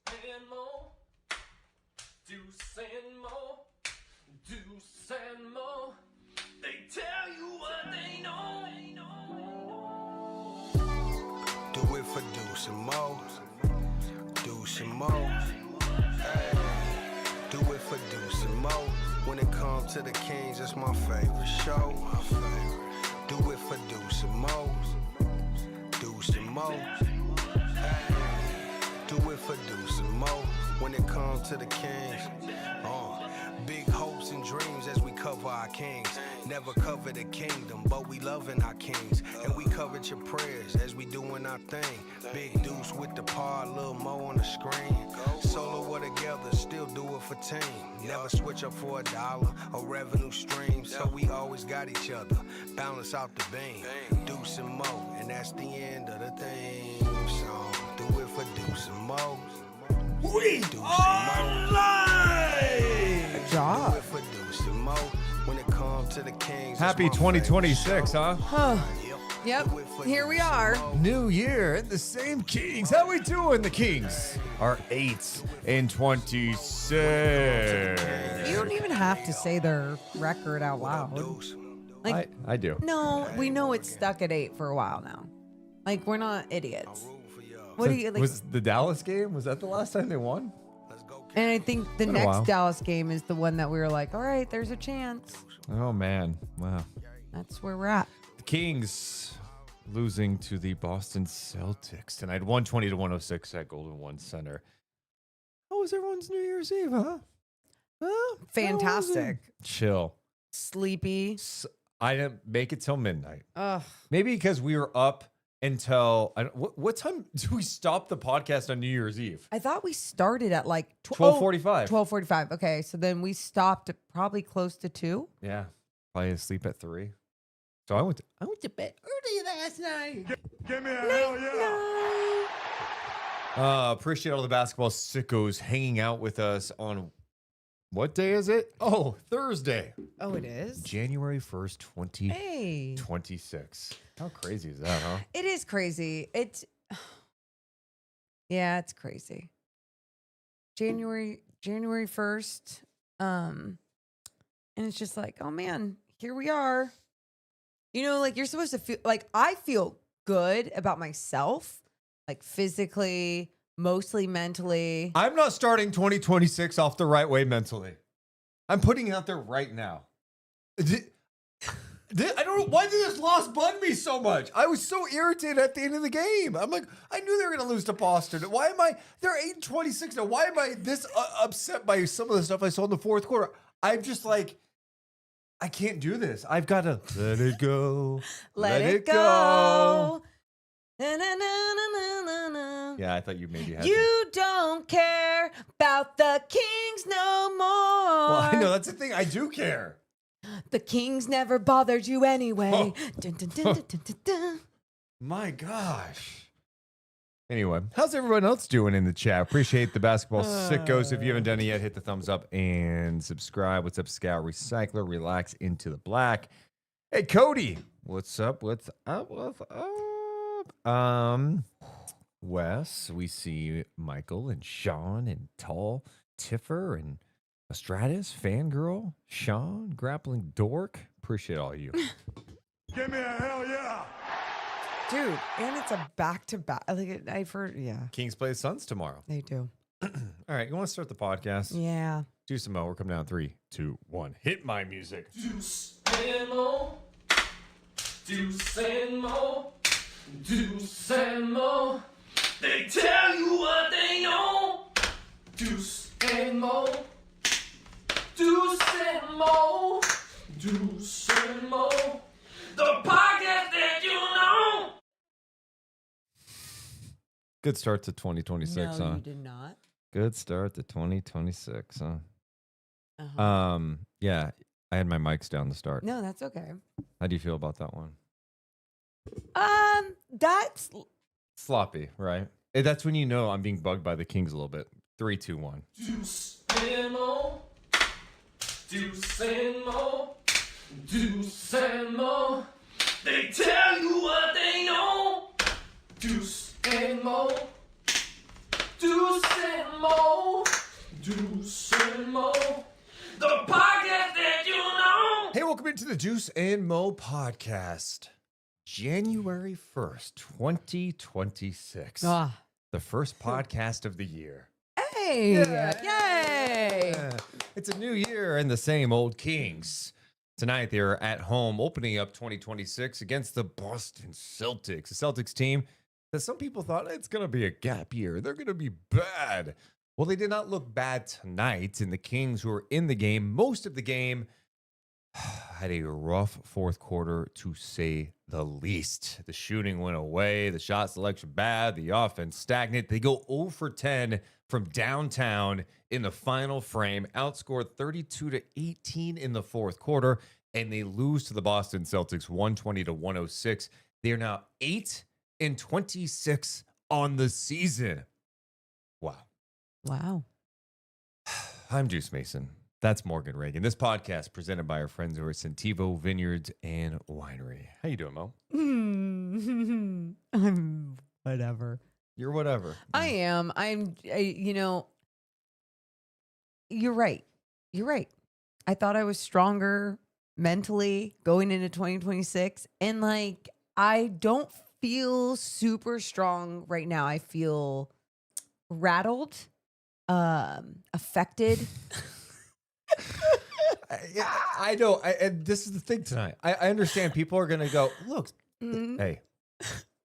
and more. Deuce and more. Deuce and more. They tell you what they know. Do it for Deuce and Mo. Deuce and Mo. Hey. Do it for Deuce and Mo. When it comes to the Kings, it's my favorite show. Do it for Deuce and Mo. Deuce and Mo. Hey. Do it for Deuce and Mo. When it comes to the Kings. Big hopes and dreams as we cover our kings. Never cover the kingdom, but we loving our kings. And we covered your prayers as we doing our thing. Big Deuce with the par, Lil Mo on the screen. Solo or together, still do it for team. Never switch up for $1 or revenue stream. So we always got each other, balance out the beam. Deuce and Mo, and that's the end of the theme song. Do it for Deuce and Mo. We are live! Good job. When it comes to the Kings, Happy 2026, huh? Yep, here we are. New year, the same Kings. How we doing, the Kings? Are 8 and 26. You don't even have to say their record out loud. Like, I do. No, we know it's stuck at 8 for a while now. Like, we're not idiots. What do you like? Was the Dallas game? Was that the last time they won? And I think the Been a while. next Dallas game is the one that we were like, all right, there's a chance. Oh man, wow. That's where we're at. The Kings losing to the Boston Celtics tonight, 120-106 at Golden One Center. How was everyone's New Year's Eve, huh? Huh? Fantastic. Chill. Sleepy. I didn't make it till midnight. Ugh. Maybe because we were up until what time do we stop the podcast on New Year's Eve? I thought we started at like 12:45. 12:45. Okay, so then we stopped at probably close to 2. Yeah, probably asleep at 3. So I went to bed early last night. Give me a hell yeah. Appreciate all the basketball sickos hanging out with us on what day is it? Oh, Thursday. Oh, it is? January 1st, 2026. How crazy is that, huh? It is crazy. Yeah, it's crazy. January 1st. And it's just like, oh man, here we are. You know, like you're supposed to feel like I feel good about myself, like physically, mostly mentally. I'm not starting 2026 off the right way mentally. I'm putting it out there right now. I don't know why did this loss bug me so much. I was so irritated at the end of the game. I'm like, I knew they were going to lose to Boston. Why am I? They're 8-26 now. Why am I this upset by some of the stuff I saw in the fourth quarter? I'm just like, I can't do this. I've got to let it go. Let it go. Yeah, I thought you maybe had. You don't care about the Kings no more. Well, I know that's the thing. I do care. The Kings never bothered you anyway. Oh. Dun, dun, dun, dun, dun, dun, dun. My gosh. Anyway, how's everyone else doing in the chat? Appreciate the basketball sickos. If you haven't done it yet, hit the thumbs up and subscribe. What's up, Scout Recycler? Relax into the black. Hey, Cody. What's up? What's up? What's up? Wes, we see Michael and Sean and Tall, Tiffer and Stratus, Fangirl, Sean, Grappling Dork. Appreciate all you. Give me a hell yeah. Dude, and it's a back-to-back. Like, I've heard, yeah. Kings play the Suns tomorrow. They do. All right, you want to start the podcast? Yeah. Do some more. We're coming down 3, 2, 1. Hit my music. Deuce and more. Deuce and more. Deuce and more. They tell you what they know. Deuce and more. Deuce and more. Deuce and more. The podcast that you know. Good start to 2026, No, huh? you did not. Good start to 2026, huh? Uh-huh. Yeah, I had my mics down to start. No, that's okay. How do you feel about that one? That's Sloppy, right? That's when you know I'm being bugged by the Kings a little bit. 3, 2, 1. Deuce and more. Deuce and more. Deuce and more. They tell you what they know. Deuce and more. Deuce and Mo. Deuce and Mo. The podcast that you know. Hey, welcome into the Deuce and Mo podcast. January 1st, 2026. Ah. The first podcast of the year. Hey! Yay! Yeah. It's a new year and the same old Kings. Tonight, they're at home opening up 2026 against the Boston Celtics. The Celtics team that some people thought it's going to be a gap year. They're going to be bad. Well, they did not look bad tonight. And the Kings, who were in the game most of the game, had a rough fourth quarter, to say the least. The shooting went away. The shot selection bad. The offense stagnant. They go 0 for 10 from downtown in the final frame, outscored 32-18 in the fourth quarter, and they lose to the Boston Celtics 120-106. They are now 8-26 on the season. Wow. Wow. I'm Juice Mason. That's Morgan Reagan. This podcast presented by our friends over at Sentivo Vineyards and Winery. How you doing, Mo? I'm whatever. You're whatever. I am. You're right. You're right. I thought I was stronger mentally going into 2026. And like, I don't feel super strong right now. I feel rattled, affected. I know. And this is the thing tonight. I understand people are going to go, look, hey,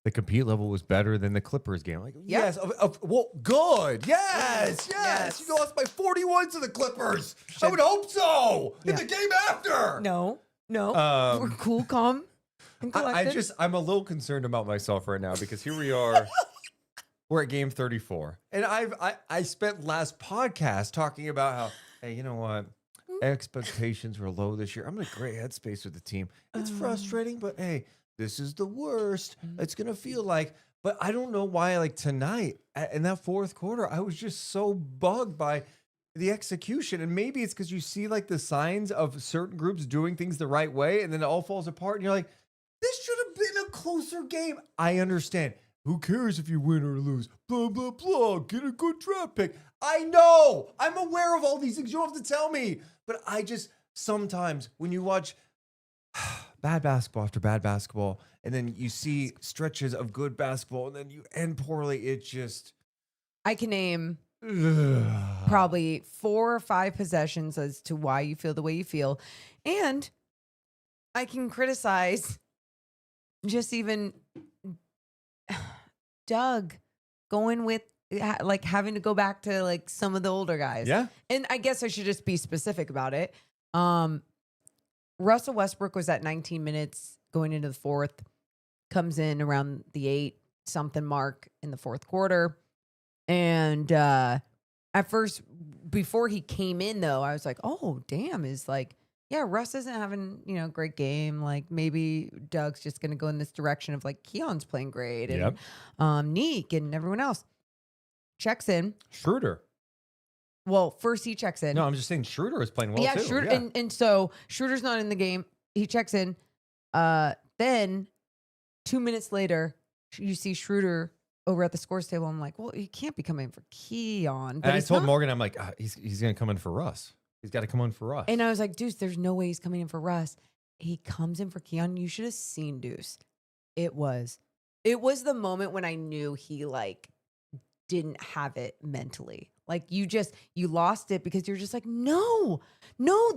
the compete level was better than the Clippers game. Like, yes, well, good. Yes. You lost by 41 to the Clippers. I would hope so. In the game after. No. We're cool, calm, and collected. I'm a little concerned about myself right now because here we are. We're at game 34. And I spent last podcast talking about how, hey, you know what? Expectations were low this year. I'm in a great headspace with the team. It's frustrating, but hey, this is the worst it's going to feel like. But I don't know why, like tonight, in that fourth quarter, I was just so bugged by the execution. And maybe it's because you see like the signs of certain groups doing things the right way, and then it all falls apart. And you're like, this should have been a closer game. I understand. Who cares if you win or lose? Blah, blah, blah. Get a good draft pick. I know. I'm aware of all these things. You don't have to tell me. But I just, sometimes when you watch bad basketball after bad basketball, and then you see stretches of good basketball, and then you end poorly, it just... I can name probably 4 or 5 possessions as to why you feel the way you feel. And I can criticize just even Doug going with like having to go back to like some of the older guys. Yeah. And I guess I should just be specific about it. Russell Westbrook was at 19 minutes going into the fourth, comes in around the 8-something mark in the fourth quarter. And at first, before he came in though, I was like, oh, damn, is like, yeah, Russ isn't having, a great game. Like maybe Doug's just going to go in this direction of like Keon's playing great and Nique and everyone else. Checks in. Schroeder. Well, first he checks in. No, I'm just saying Schroeder is playing well too. Schroeder, and so Schroeder's not in the game. He checks in. Then 2 minutes later, you see Schroeder over at the scores table. I'm like, well, he can't be coming in for Keon. But and I told Morgan, I'm like, he's going to come in for Russ. He's got to come in for Russ. And I was like, Deuce, there's no way he's coming in for Russ. He comes in for Keon. You should have seen Deuce. It was the moment when I knew he like didn't have it mentally. Like you lost it because you're just like, no,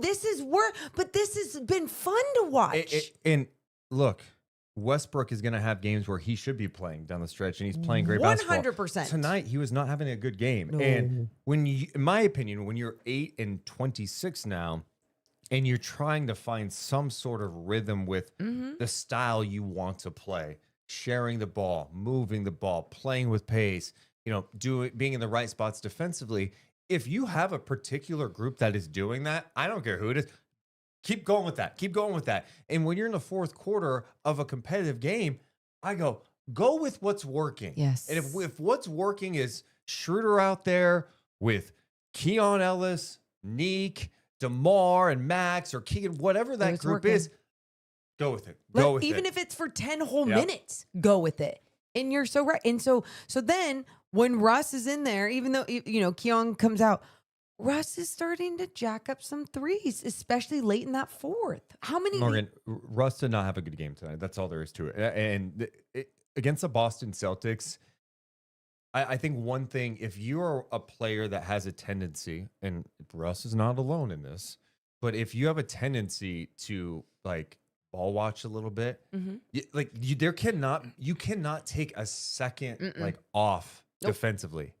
this is work, but this has been fun to watch. And look, Westbrook is going to have games where he should be playing down the stretch, and he's playing great basketball. 100%. Tonight, he was not having a good game. No. And when you, in my opinion, when you're 8-26 now, and you're trying to find some sort of rhythm with the style you want to play, sharing the ball, moving the ball, playing with pace, being in the right spots defensively. If you have a particular group that is doing that, I don't care who it is, keep going with that. Keep going with that. And when you're in the fourth quarter of a competitive game, I go with what's working. Yes. And if what's working is Schroeder out there with Keon Ellis, Nique, DeMar, and Max, or Keegan, whatever that group is, go with it. Even if it's for 10 whole minutes, go with it. And you're so right. And so then when Russ is in there, even though, Keon comes out, Russ is starting to jack up some threes, especially late in that fourth. How many? Morgan, Russ did not have a good game tonight. That's all there is to it. And against the Boston Celtics, I think one thing, if you're a player that has a tendency, and Russ is not alone in this, but if you have a tendency to like ball watch a little bit, you cannot take a second like off defensively.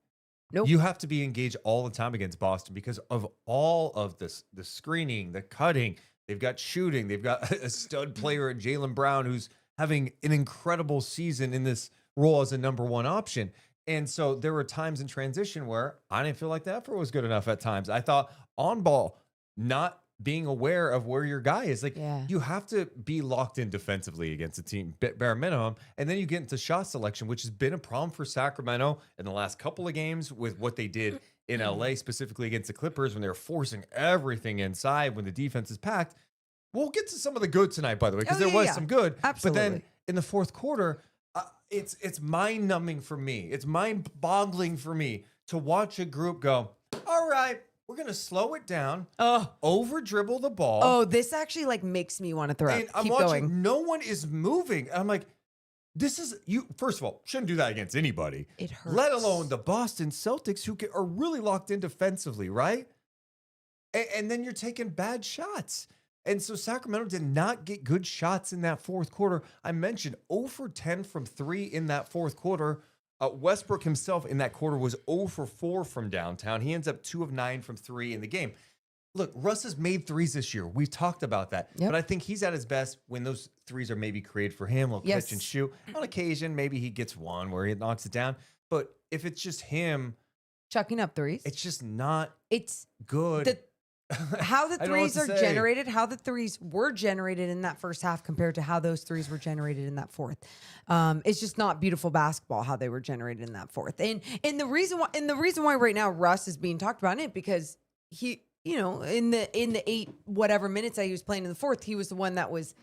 Nope. You have to be engaged all the time against Boston because of all of this, the screening, the cutting. They've got shooting. They've got a stud player in Jaylen Brown who's having an incredible season in this role as a number one option. And so there were times in transition where I didn't feel like the effort was good enough at times. I thought on ball, not being aware of where your guy is. Like, you have to be locked in defensively against a team, bare minimum. And then you get into shot selection, which has been a problem for Sacramento in the last couple of games with what they did in LA, specifically against the Clippers when they were forcing everything inside when the defense is packed. We'll get to some of the good tonight, by the way, because there was some good. Absolutely. But then in the fourth quarter, it's mind-numbing for me. It's mind-boggling for me to watch a group go, all right, we're going to slow it down, over-dribble the ball. Oh, this actually like makes me want to throw And up. I'm Keep watching, going. no one is moving. I'm like, this is, you. First of all, shouldn't do that against anybody. It hurts. Let alone the Boston Celtics who are really locked in defensively, right? And then you're taking bad shots. And so Sacramento did not get good shots in that fourth quarter. I mentioned 0 for 10 from 3 in that fourth quarter. Westbrook himself in that quarter was 0 for 4 from downtown. He ends up 2 of 9 from 3 in the game. Look, Russ has made threes this year. We've talked about that. Yep. But I think he's at his best when those threes are maybe created for him. He'll catch and shoot. On occasion, maybe he gets one where he knocks it down. But if it's just him Chucking up threes. it's just not It's good. how the I don't know what threes to are say. generated, how the threes were generated in that first half compared to how those threes were generated in that fourth. It's just not beautiful basketball how they were generated in that fourth. And the reason why right now Russ is being talked about in it because he, in the 8 whatever minutes that he was playing in the fourth, he was the one that was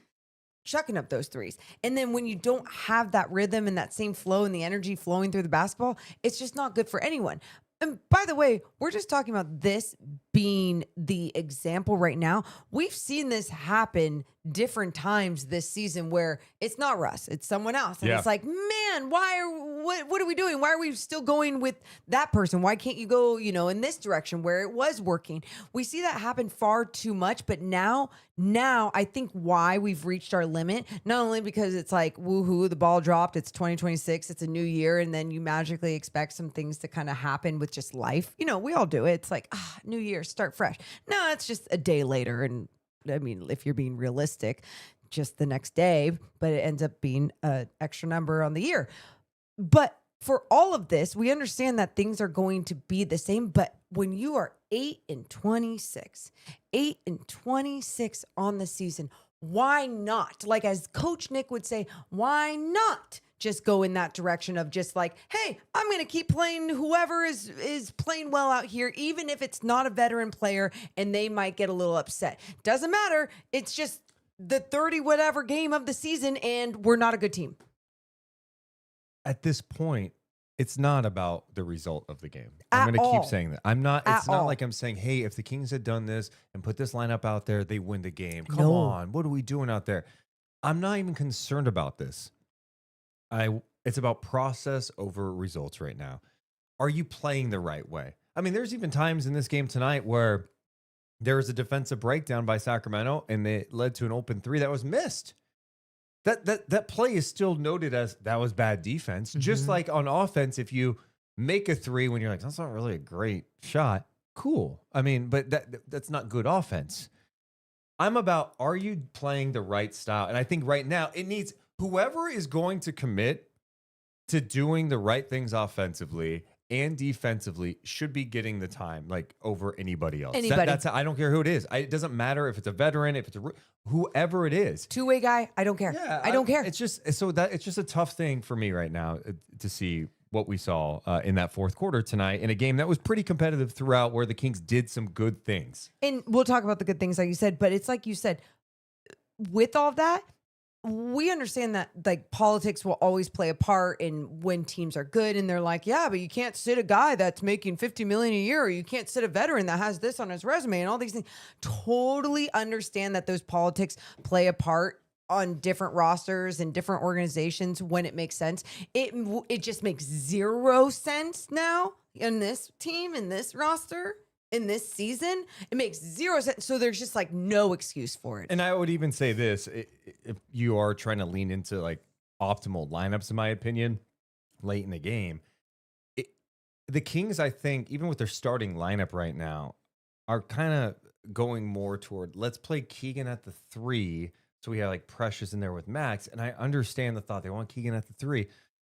chucking up those threes. And then when you don't have that rhythm and that same flow and the energy flowing through the basketball, it's just not good for anyone. And by the way, we're just talking about this being the example right now. We've seen this happen different times this season where it's not Russ, it's someone else. And it's like, man, what are we doing? Why are we still going with that person? Why can't you go, in this direction where it was working? We see that happen far too much. But now I think why we've reached our limit, not only because it's like, woohoo, the ball dropped, it's 2026, it's a new year. And then you magically expect some things to kind of happen with just life. We all do it. It's like, new year, start fresh. No, it's just a day later. And I mean, if you're being realistic, just the next day, but it ends up being an extra number on the year. But for all of this, we understand that things are going to be the same. But when you are 8-26 on the season, why not? Like as Coach Nique would say, why not just go in that direction of just like, hey, I'm going to keep playing whoever is playing well out here, even if it's not a veteran player and they might get a little upset. Doesn't matter. It's just the 30 whatever game of the season and we're not a good team. At this point, it's not about the result of the game. At I'm going to all. keep saying that. I'm not. It's At not all. like I'm saying, hey, if the Kings had done this and put this lineup out there, they win the game. Come No. on, what are we doing out there? I'm not even concerned about this. It's about process over results right now. Are you playing the right way? I mean, there's even times in this game tonight where there was a defensive breakdown by Sacramento and it led to an open 3 that was missed. That play is still noted as that was bad defense. Just like on offense, if you make a 3 when you're like, that's not really a great shot, cool. I mean, but that's not good offense. I'm about, are you playing the right style? And I think right now it needs whoever is going to commit to doing the right things offensively and defensively should be getting the time, like over anybody else. That's I don't care who it is. It doesn't matter if it's a veteran, if it's whoever it is. Two-way guy, I don't care. Yeah, I don't care. It's just it's just a tough thing for me right now to see what we saw in that fourth quarter tonight in a game that was pretty competitive throughout, where the Kings did some good things. And we'll talk about the good things like you said, but it's like you said, with all that, we understand that like politics will always play a part in when teams are good, and they're like, yeah, but you can't sit a guy that's making $50 million a year, or you can't sit a veteran that has this on his resume and all these things. Totally understand that those politics play a part on different rosters and different organizations when it makes sense. It just makes zero sense now in this team, in this roster, in this season. It makes zero sense. So there's just like no excuse for it. And I would even say this, if you are trying to lean into like optimal lineups, in my opinion, late in the game, the Kings, I think, even with their starting lineup right now, are kind of going more toward, let's play Keegan at the 3. So we have like Precious in there with Max. And I understand the thought they want Keegan at the 3,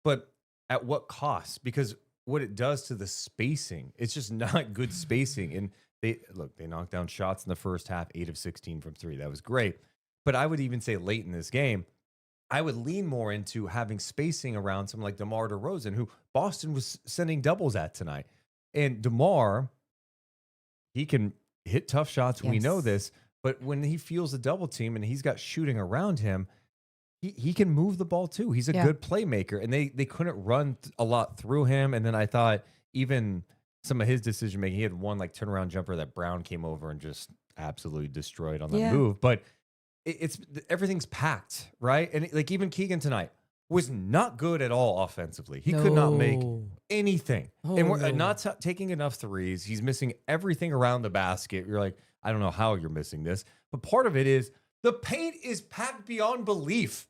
but at what cost? Because what it does to the spacing, it's just not good spacing. And they knocked down shots in the first half, 8 of 16 from 3. That was great. But I would even say late in this game, I would lean more into having spacing around someone like DeMar DeRozan, who Boston was sending doubles at tonight. And DeMar, he can hit tough shots. Yes. We know this. But when he feels a double team and he's got shooting around him, he can move the ball too. He's a good playmaker, and they couldn't run a lot through him. And then I thought even some of his decision making, he had one like turnaround jumper that Brown came over and just absolutely destroyed on that move. But it's everything's packed, right? And like even Keegan tonight was not good at all offensively. He could not make anything, and we're not taking enough threes. He's missing everything around the basket. You're like, I don't know how you're missing this, but part of it is the paint is packed beyond belief.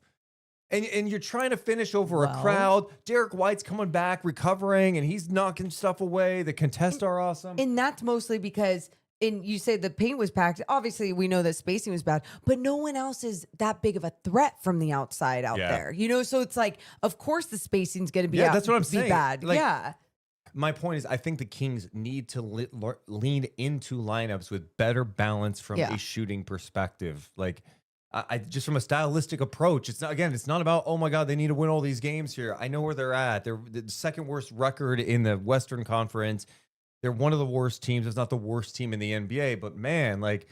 And you're trying to finish over a crowd. Derek White's coming back, recovering, and he's knocking stuff away. The contests are awesome. And that's mostly because, and you say the paint was packed. Obviously, we know that spacing was bad, but no one else is that big of a threat from the outside out there. You know, so it's like, of course the spacing's going to be that's what I'm saying. Bad. Like, my point is, I think the Kings need to lean into lineups with better balance from a shooting perspective. Like, I just from a stylistic approach, it's not about, oh my God, they need to win all these games here. I know where they're at. They're the second worst record in the Western Conference. They're one of the worst teams. It's not the worst team in the NBA, but man, like,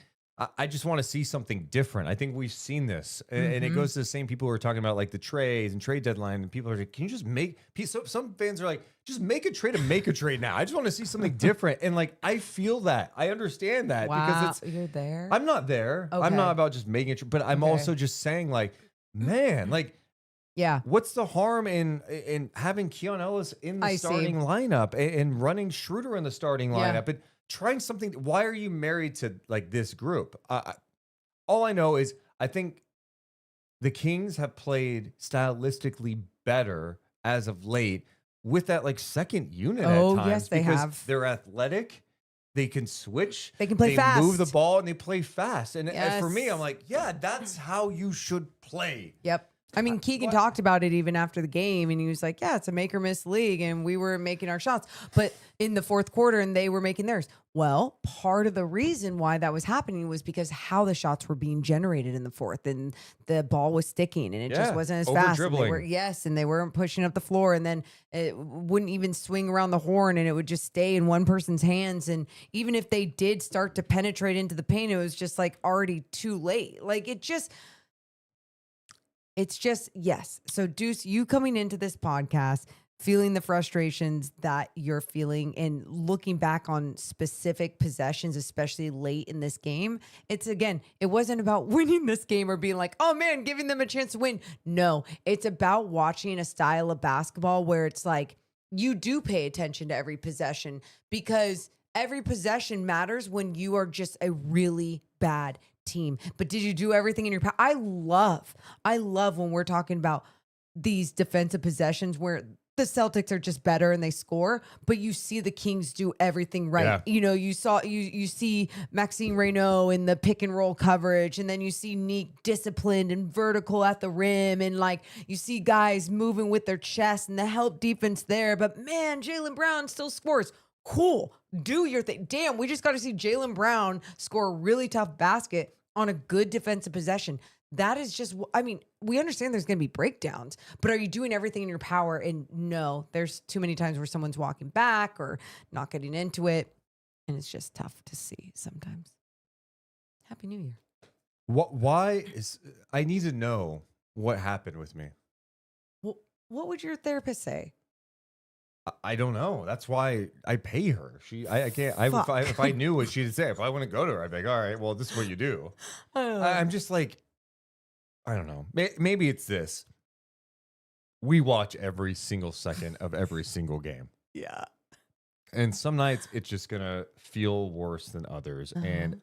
I just want to see something different. I think we've seen this, and it goes to the same people who are talking about like the trades and trade deadline, and people are like, can you just make some fans are like, just make a trade and make a trade now. I just want to see something different. And like, I feel that. I understand that because you're there. I'm not there. Okay. I'm not about just making it, but I'm also just saying like, man, like, what's the harm in having Keon Ellis in the starting lineup and running Schroeder in the starting lineup and trying something? Why are you married to like this group? All I know is I think the Kings have played stylistically better as of late with that like second unit at times. Yes, they have. They're athletic. They can switch. They can play fast. They move the ball and they play fast. And for me, I'm like, that's how you should play. Yep. I mean, Keegan talked about it even after the game, and he was like, yeah, it's a make or miss league, and we were making our shots, but in the fourth quarter, and they were making theirs. Well, part of the reason why that was happening was because how the shots were being generated in the fourth, and the ball was sticking, and it just wasn't as fast. And they weren't pushing up the floor, and then it wouldn't even swing around the horn, and it would just stay in one person's hands. And even if they did start to penetrate into the paint, it was just like already too late. Like it's just, yes. So Deuce, you coming into this podcast, feeling the frustrations that you're feeling and looking back on specific possessions, especially late in this game. It wasn't about winning this game or being like, oh man, giving them a chance to win. No, it's about watching a style of basketball where it's like, you do pay attention to every possession, because every possession matters when you are just a really bad team. But did you do everything in your power? I love when we're talking about these defensive possessions where the Celtics are just better and they score, but you see the Kings do everything right. Yeah. You know, you see Maxime Reynaud in the pick and roll coverage, and then you see Nique disciplined and vertical at the rim, and like you see guys moving with their chest and the help defense there. But man, Jaylen Brown still scores. Cool. Do your thing. Damn, we just got to see Jaylen Brown score a really tough basket on a good defensive possession. That is just, I mean, we understand there's going to be breakdowns, but are you doing everything in your power? And no, there's too many times where someone's walking back or not getting into it, and it's just tough to see sometimes. Happy New Year. Why is, I need to know what happened with me. What would your therapist say? I don't know. That's why I pay her. I can't. If I knew what she'd say, if I want to go to her, I'd be like, all right, well, this is what you do. I'm just like, I don't know. Maybe it's this. We watch every single second of every single game. Yeah. And some nights it's just going to feel worse than others. And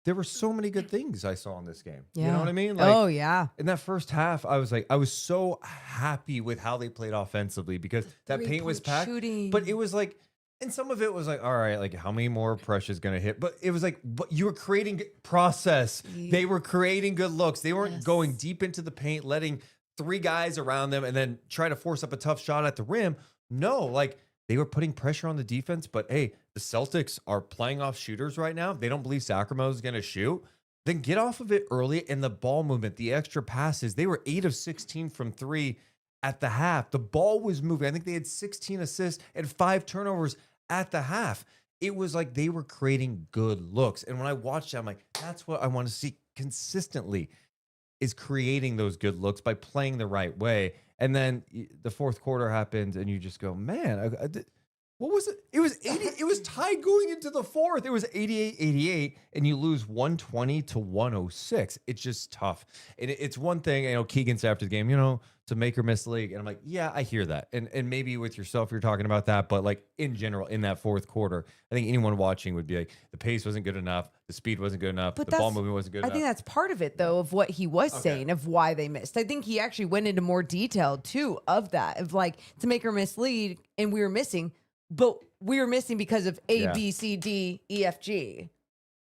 there were so many good things I saw in this game. Yeah. You know what I mean? Oh, yeah. In that first half, I was so happy with how they played offensively because that paint was packed. Shooting. But it was like, and some of it was like, all right, like how many more pressures going to hit? But it was like, but you were creating process. They were creating good looks. They weren't going deep into the paint, letting 3 guys around them and then try to force up a tough shot at the rim. No, like they were putting pressure on the defense. But hey, the Celtics are playing off shooters right now. They don't believe Sacramento is going to shoot. Then get off of it early in the ball movement, the extra passes. They were 8 of 16 from 3 at the half. The ball was moving. I think they had 16 assists and 5 turnovers at the half. It was like they were creating good looks. And when I watched it, I'm like, that's what I want to see consistently, is creating those good looks by playing the right way. And then the fourth quarter happened and you just go, man, what was it? It was 80. It was tied going into the fourth. It was 88-88 and you lose 120 to 106. It's just tough. And it's one thing, Keegan said after the game, to make or miss the league. And I'm like, yeah, I hear that. And maybe with yourself, you're talking about that. But like in general, in that fourth quarter, I think anyone watching would be like, the pace wasn't good enough. The speed wasn't good enough. The ball movement wasn't good enough. I think that's part of it, though, of what he was saying, of why they missed. I think he actually went into more detail, too, of that, of like to make or miss lead. And we were missing, but we were missing because of A, B, C, D, E, F, G.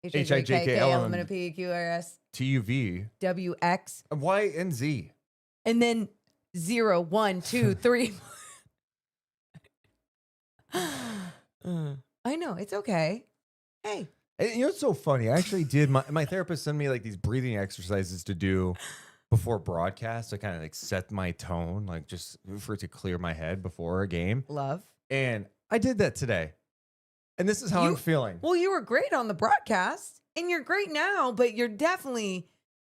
H, I, J, K, L, M, N, P, Q, R, S, T, U, V, W, X, Y, and Z. And then 0, 1, 2, 3. I know. It's okay. Hey. And it's so funny. I actually did. My therapist sent me like these breathing exercises to do before broadcast to kind of like set my tone, like just for it to clear my head before a game. Love. And I did that today. And this is how I'm feeling. Well, you were great on the broadcast and you're great now, but you're definitely...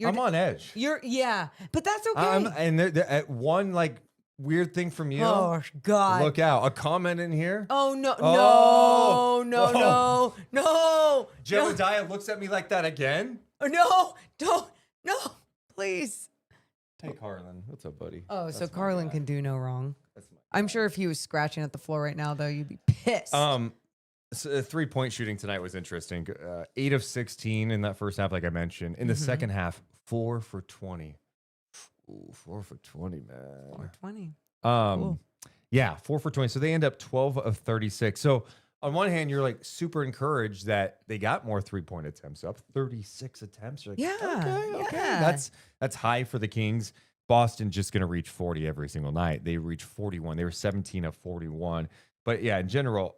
I'm on edge. But that's okay. And at one like weird thing from you. Oh God! Look out! A comment in here. Oh no! Oh. No! Jebediah looks at me like that again. No! Don't! No! Please. Hey, Carlin. What's up, buddy? Oh, so Carlin can do no wrong. I'm sure if he was scratching at the floor right now, though, you'd be pissed. So 3-point shooting tonight was interesting. 8 of 16 in that first half, like I mentioned. In the second half, 4 for 20. Ooh, 4 for 20, man. 4 for 20. Cool. Yeah, 4 for 20. So they end up 12 of 36. So on one hand, you're like super encouraged that they got more 3-point attempts, up 36 attempts. You're like, okay. That's high for the Kings. Boston just going to reach 40 every single night. They reached 41. They were 17 of 41. But yeah, in general,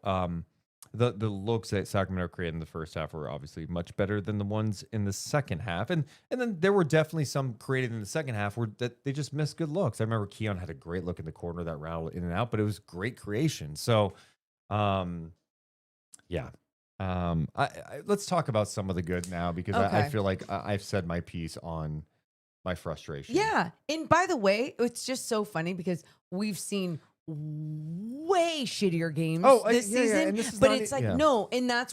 the looks that Sacramento created in the first half were obviously much better than the ones in the second half. And then there were definitely some created in the second half where that they just missed good looks. I remember Keon had a great look in the corner that rattled in and out, but it was great creation. So, let's talk about some of the good now because I feel like I've said my piece on my frustration. Yeah. And by the way, it's just so funny because we've seen way shittier games this season, and this is but it's like no, and that's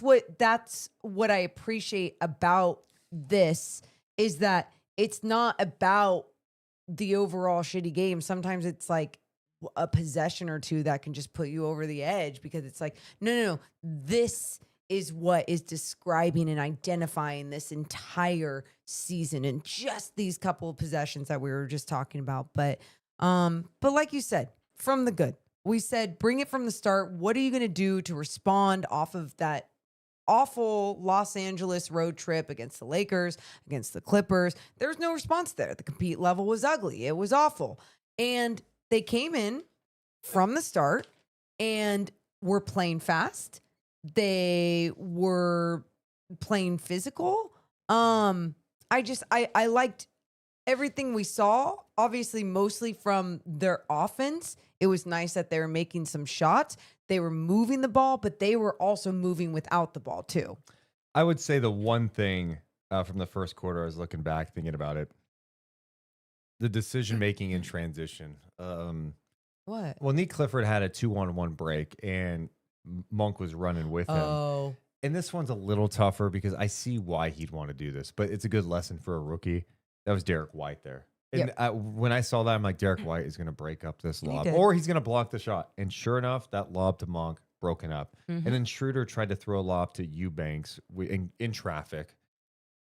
what I appreciate about this is that it's not about the overall shitty game. Sometimes it's like a possession or two that can just put you over the edge because it's like no, this is what is describing and identifying this entire season and just these couple of possessions that we were just talking about. But like you said, from the good, we said, bring it from the start. What are you going to do to respond off of that awful Los Angeles road trip against the Lakers, against the Clippers? There was no response there. The compete level was ugly. It was awful. And they came in from the start and were playing fast. They were playing physical. I liked everything we saw, obviously mostly from their offense. It was nice that they were making some shots. They were moving the ball, but they were also moving without the ball too. I would say the one thing from the first quarter, I was looking back, thinking about it. the decision making in transition. What? Well, Nique Clifford had a 2-on-1 break, and Monk was running with him. Oh, And this one's a little tougher because I see why he'd want to do this, but it's a good lesson for a rookie. That was Derek White there. And when I saw that, I'm like, Derek White is going to break up this lob, or he's going to block the shot. And sure enough, that lob to Monk broken up. And then Schroeder tried to throw a lob to Eubanks in traffic.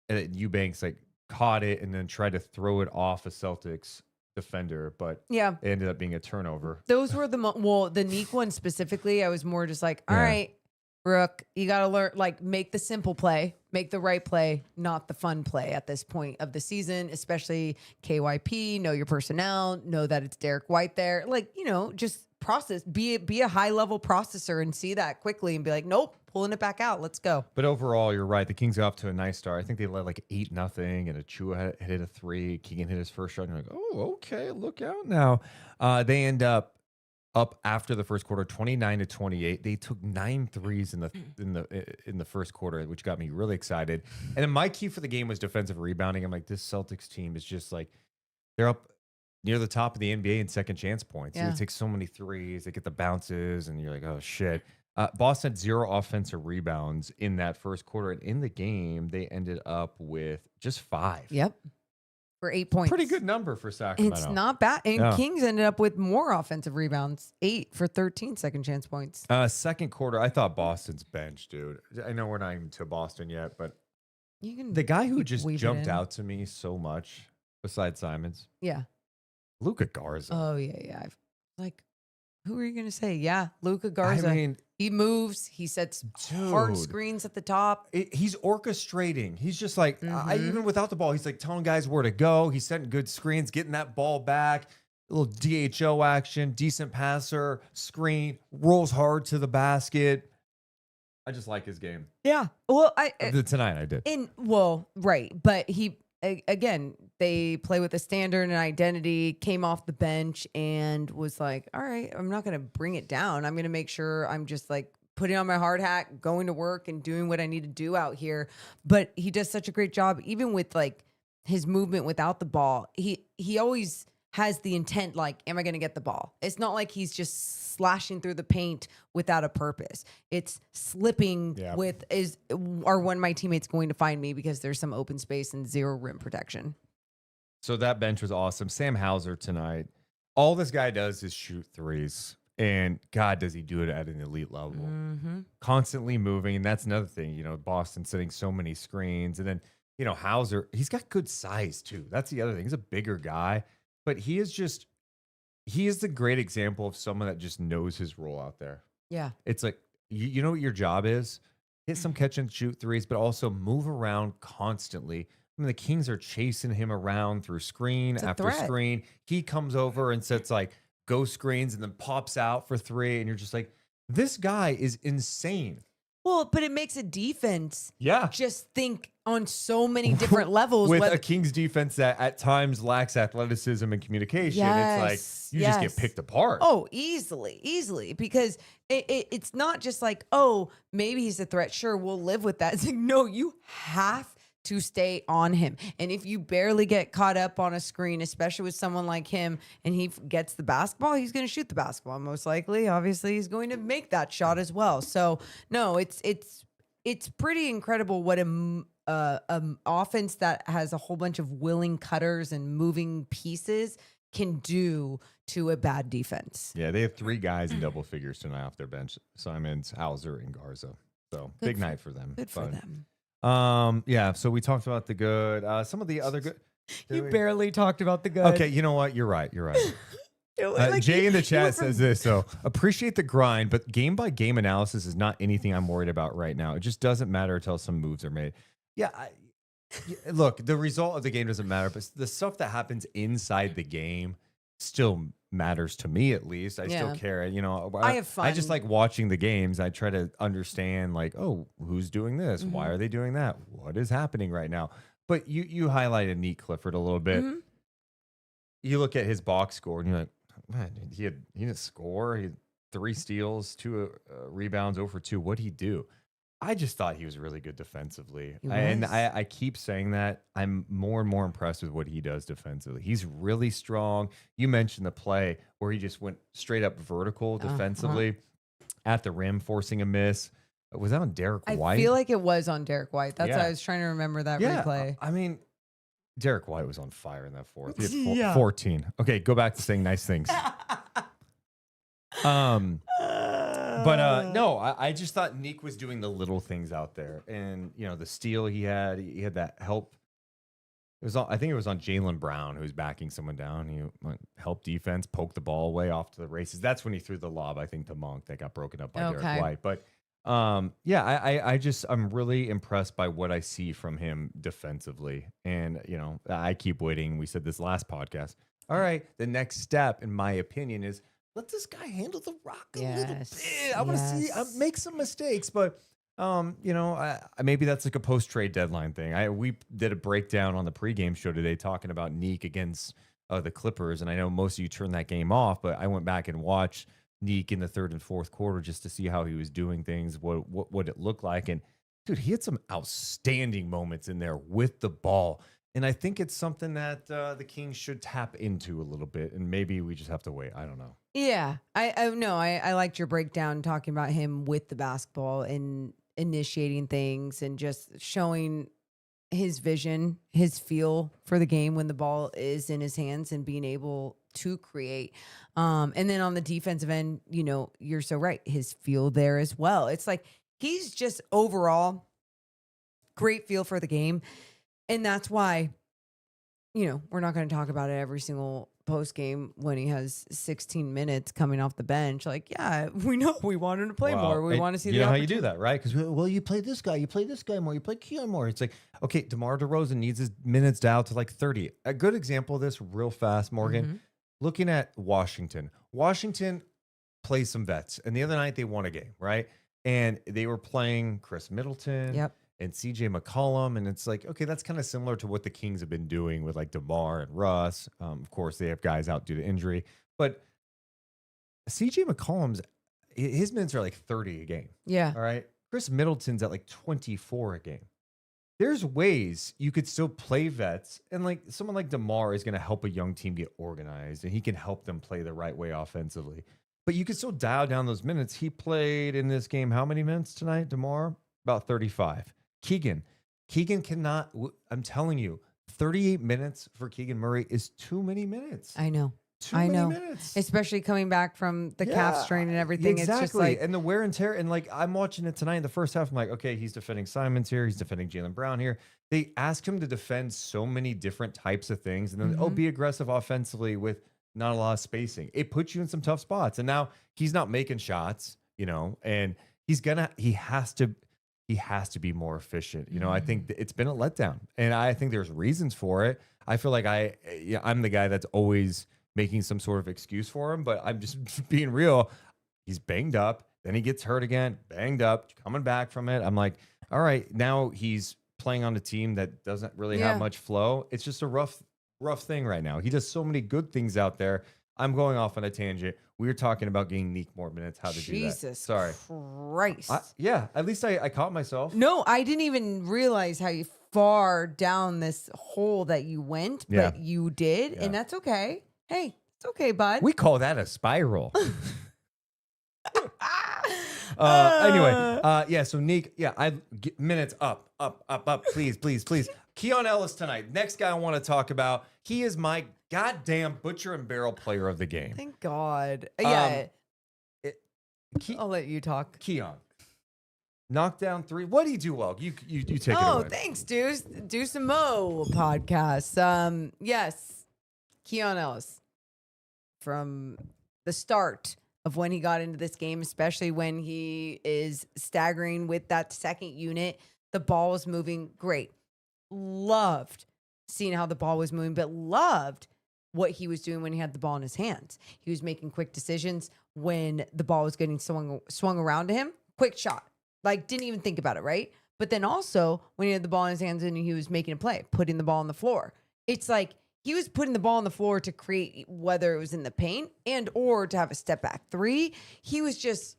And Eubanks like caught it and then tried to throw it off a Celtics defender, but it ended up being a turnover. Those were the Nique one specifically. I was more just like, all right, Rook, you got to learn, like, make the simple play, make the right play, not the fun play at this point of the season, especially KYP, know your personnel, know that it's Derek White there. Like, you know, just process, be a high level processor and see that quickly and be like, nope, pulling it back out. Let's go. But overall, you're right. The Kings got off to a nice start. I think they led like 8-0, and Achua hit a 3. Keegan hit his first shot. And you're like, oh, okay, look out now. They end up after the first quarter, 29-28. They took 9 threes in the first quarter, which got me really excited. And then my key for the game was defensive rebounding. I'm like, this Celtics team is just like, they're up near the top of the NBA in second chance points. They take so many threes. They get the bounces, and you're like, oh shit. Boston had 0 offensive rebounds in that first quarter, and in the game, they ended up with just 5. Yep. For 8 points. Pretty good number for Sacramento. It's not bad. And Kings ended up with more offensive rebounds, 8 for 13 second chance points. Second quarter, I thought Boston's bench, dude. I know we're not even to Boston yet, but the guy who just jumped out to me so much, besides Simons, Luka Garza. Oh, yeah. Like, who are you going to say? Yeah, Luka Garza. I mean, he moves. He sets hard screens at the top. He's orchestrating. He's just like, even without the ball, he's like telling guys where to go. He's setting good screens, getting that ball back. A little DHO action, decent passer, screen, rolls hard to the basket. I just like his game. Yeah. Well, tonight I did. Right. But again, they play with a standard and identity, came off the bench and was like, all right, I'm not going to bring it down. I'm going to make sure I'm just like putting on my hard hat, going to work and doing what I need to do out here. But he does such a great job, even with like his movement without the ball. He always has the intent, like, am I going to get the ball? It's not like he's just slashing through the paint without a purpose. It's slipping are one of my teammates going to find me because there's some open space and 0 rim protection. So that bench was awesome. Sam Hauser tonight. All this guy does is shoot threes. And God, does he do it at an elite level. Constantly moving. And that's another thing, you know, Boston setting so many screens. And then, you know, Hauser, he's got good size too. That's the other thing. He's a bigger guy. But he is the great example of someone that just knows his role out there. Yeah. It's like, you know what your job is? Hit some catch and shoot threes, but also move around constantly. I mean, the Kings are chasing him around through screen after screen. He comes over and sets like go screens and then pops out for 3. And you're just like, this guy is insane. Well, but it makes a defense just think on so many different levels. With a Kings defense that at times lacks athleticism and communication, it's like you just get picked apart. Oh, easily. Because it's not just like, oh, maybe he's a threat. Sure, we'll live with that. It's like, no, you have to stay on him. And if you barely get caught up on a screen, especially with someone like him, and he gets the basketball, he's going to shoot the basketball. Most likely, obviously, he's going to make that shot as well. So no, it's pretty incredible what an offense that has a whole bunch of willing cutters and moving pieces can do to a bad defense. Yeah, they have 3 guys in double figures tonight off their bench: Simons, Hauser, and Garza. So big night for them. Good for them. Yeah, so we talked about the good. Some of the other good. Barely talked about the good. Okay, you know what? You're right. Jay in the chat says this. So appreciate the grind, but game by game analysis is not anything I'm worried about right now. It just doesn't matter until some moves are made. Yeah, look, the result of the game doesn't matter, but the stuff that happens inside the game still matters to me, at least. I still care. You know, I have fun. I just like watching the games. I try to understand, like, oh, who's doing this? Why are they doing that? What is happening right now? But you highlighted Nique Clifford a little bit. You look at his box score, and you're like, man, he didn't score. He had 3 steals, 2 rebounds, 0 for 2. What'd he do? I just thought he was really good defensively. He And was. I keep saying that. I'm more and more impressed with what he does defensively. He's really strong. You mentioned the play where he just went straight up vertical defensively at the rim, forcing a miss. Was that on Derek White? I feel like it was on Derek White. That's Yeah. why I was trying to remember that replay. I mean, Derek White was on fire in that fourth. He had Yeah. 14. Okay, go back to saying nice things. But no, I just thought Nique was doing the little things out there, and the steal he had that help. It was I think it was on Jaylen Brown who was backing someone down. He helped defense, poked the ball away off to the races. That's when he threw the lob, I think, to Monk that got broken up by Derek White. But I'm really impressed by what I see from him defensively, and I keep waiting. We said this last podcast. All right, the next step, in my opinion, is let this guy handle the rock a little bit. I want to see make some mistakes, but maybe that's like a post-trade deadline thing. We did a breakdown on the pregame show today talking about Nique against the Clippers, and I know most of you turned that game off, but I went back and watched Nique in the third and fourth quarter just to see how he was doing things, what it looked like, and dude, he had some outstanding moments in there with the ball. And I think it's something that the Kings should tap into a little bit, and maybe we just have to wait. I don't know. Yeah, I liked your breakdown talking about him with the basketball and initiating things and just showing his vision, his feel for the game when the ball is in his hands and being able to create. And then on the defensive end, you're so right. His feel there as well. It's like he's just overall great feel for the game. And that's why, we're not going to talk about it every single post game when he has 16 minutes coming off the bench. Like, yeah, we know we want him to play more. We want to see how you do that, right? Because, you play this guy more, you play Keon more. It's like, okay, DeMar DeRozan needs his minutes down to like 30. A good example of this real fast, Morgan, looking at Washington. Washington plays some vets, and the other night they won a game, right? And they were playing Chris Middleton. And CJ McCollum, and it's like, okay, that's kind of similar to what the Kings have been doing with like DeMar and Russ. Of course, they have guys out due to injury, but CJ McCollum's his minutes are like 30 a game. Yeah. All right. Chris Middleton's at like 24 a game. There's ways you could still play vets, and like someone like DeMar is going to help a young team get organized, and he can help them play the right way offensively. But you could still dial down those minutes. He played in this game how many minutes tonight, DeMar? About 35. Keegan cannot, I'm telling you, 38 minutes for Keegan Murray is too many minutes. I know. Too many minutes. Especially coming back from the calf strain and everything. Exactly. It's just like, and the wear and tear. And like, I'm watching it tonight in the first half. I'm like, okay, he's defending Simons here. He's defending Jaylen Brown here. They ask him to defend so many different types of things. And then, be aggressive offensively with not a lot of spacing. It puts you in some tough spots. And now he's not making shots, and he has to be more efficient. I think it's been a letdown, and I think there's reasons for it. I feel like I'm the guy that's always making some sort of excuse for him, but I'm just being real. He's banged up, then he gets hurt again, banged up, coming back from it. I'm like, all right, now he's playing on a team that doesn't really have much flow. It's just a rough thing right now. He does so many good things out there. I'm going off on a tangent. We were talking about getting Nique more minutes, how to do that. Jesus Sorry. Christ. At least I caught myself. No, I didn't even realize how far down this hole that you went, but you did, and that's okay. Hey, it's okay, bud. We call that a spiral. Anyway, so Nique, I get minutes up, please. Keon Ellis tonight. Next guy I want to talk about. He is my goddamn butcher and barrel player of the game. Thank God. Yeah. I'll let you talk. Keon. Knockdown 3. What do you do well? You take it away. Oh, thanks, Deuce. Deuce and Mo podcast. Yes. Keon Ellis. From the start of when he got into this game, especially when he is staggering with that second unit, the ball was moving great. Loved seeing how the ball was moving, but loved what he was doing when he had the ball in his hands. He was making quick decisions when the ball was getting swung around to him. Quick shot. Like, didn't even think about it, right? But then also, when he had the ball in his hands and he was making a play, putting the ball on the floor. It's like he was putting the ball on the floor to create, whether it was in the paint and or to have a step back three. He was just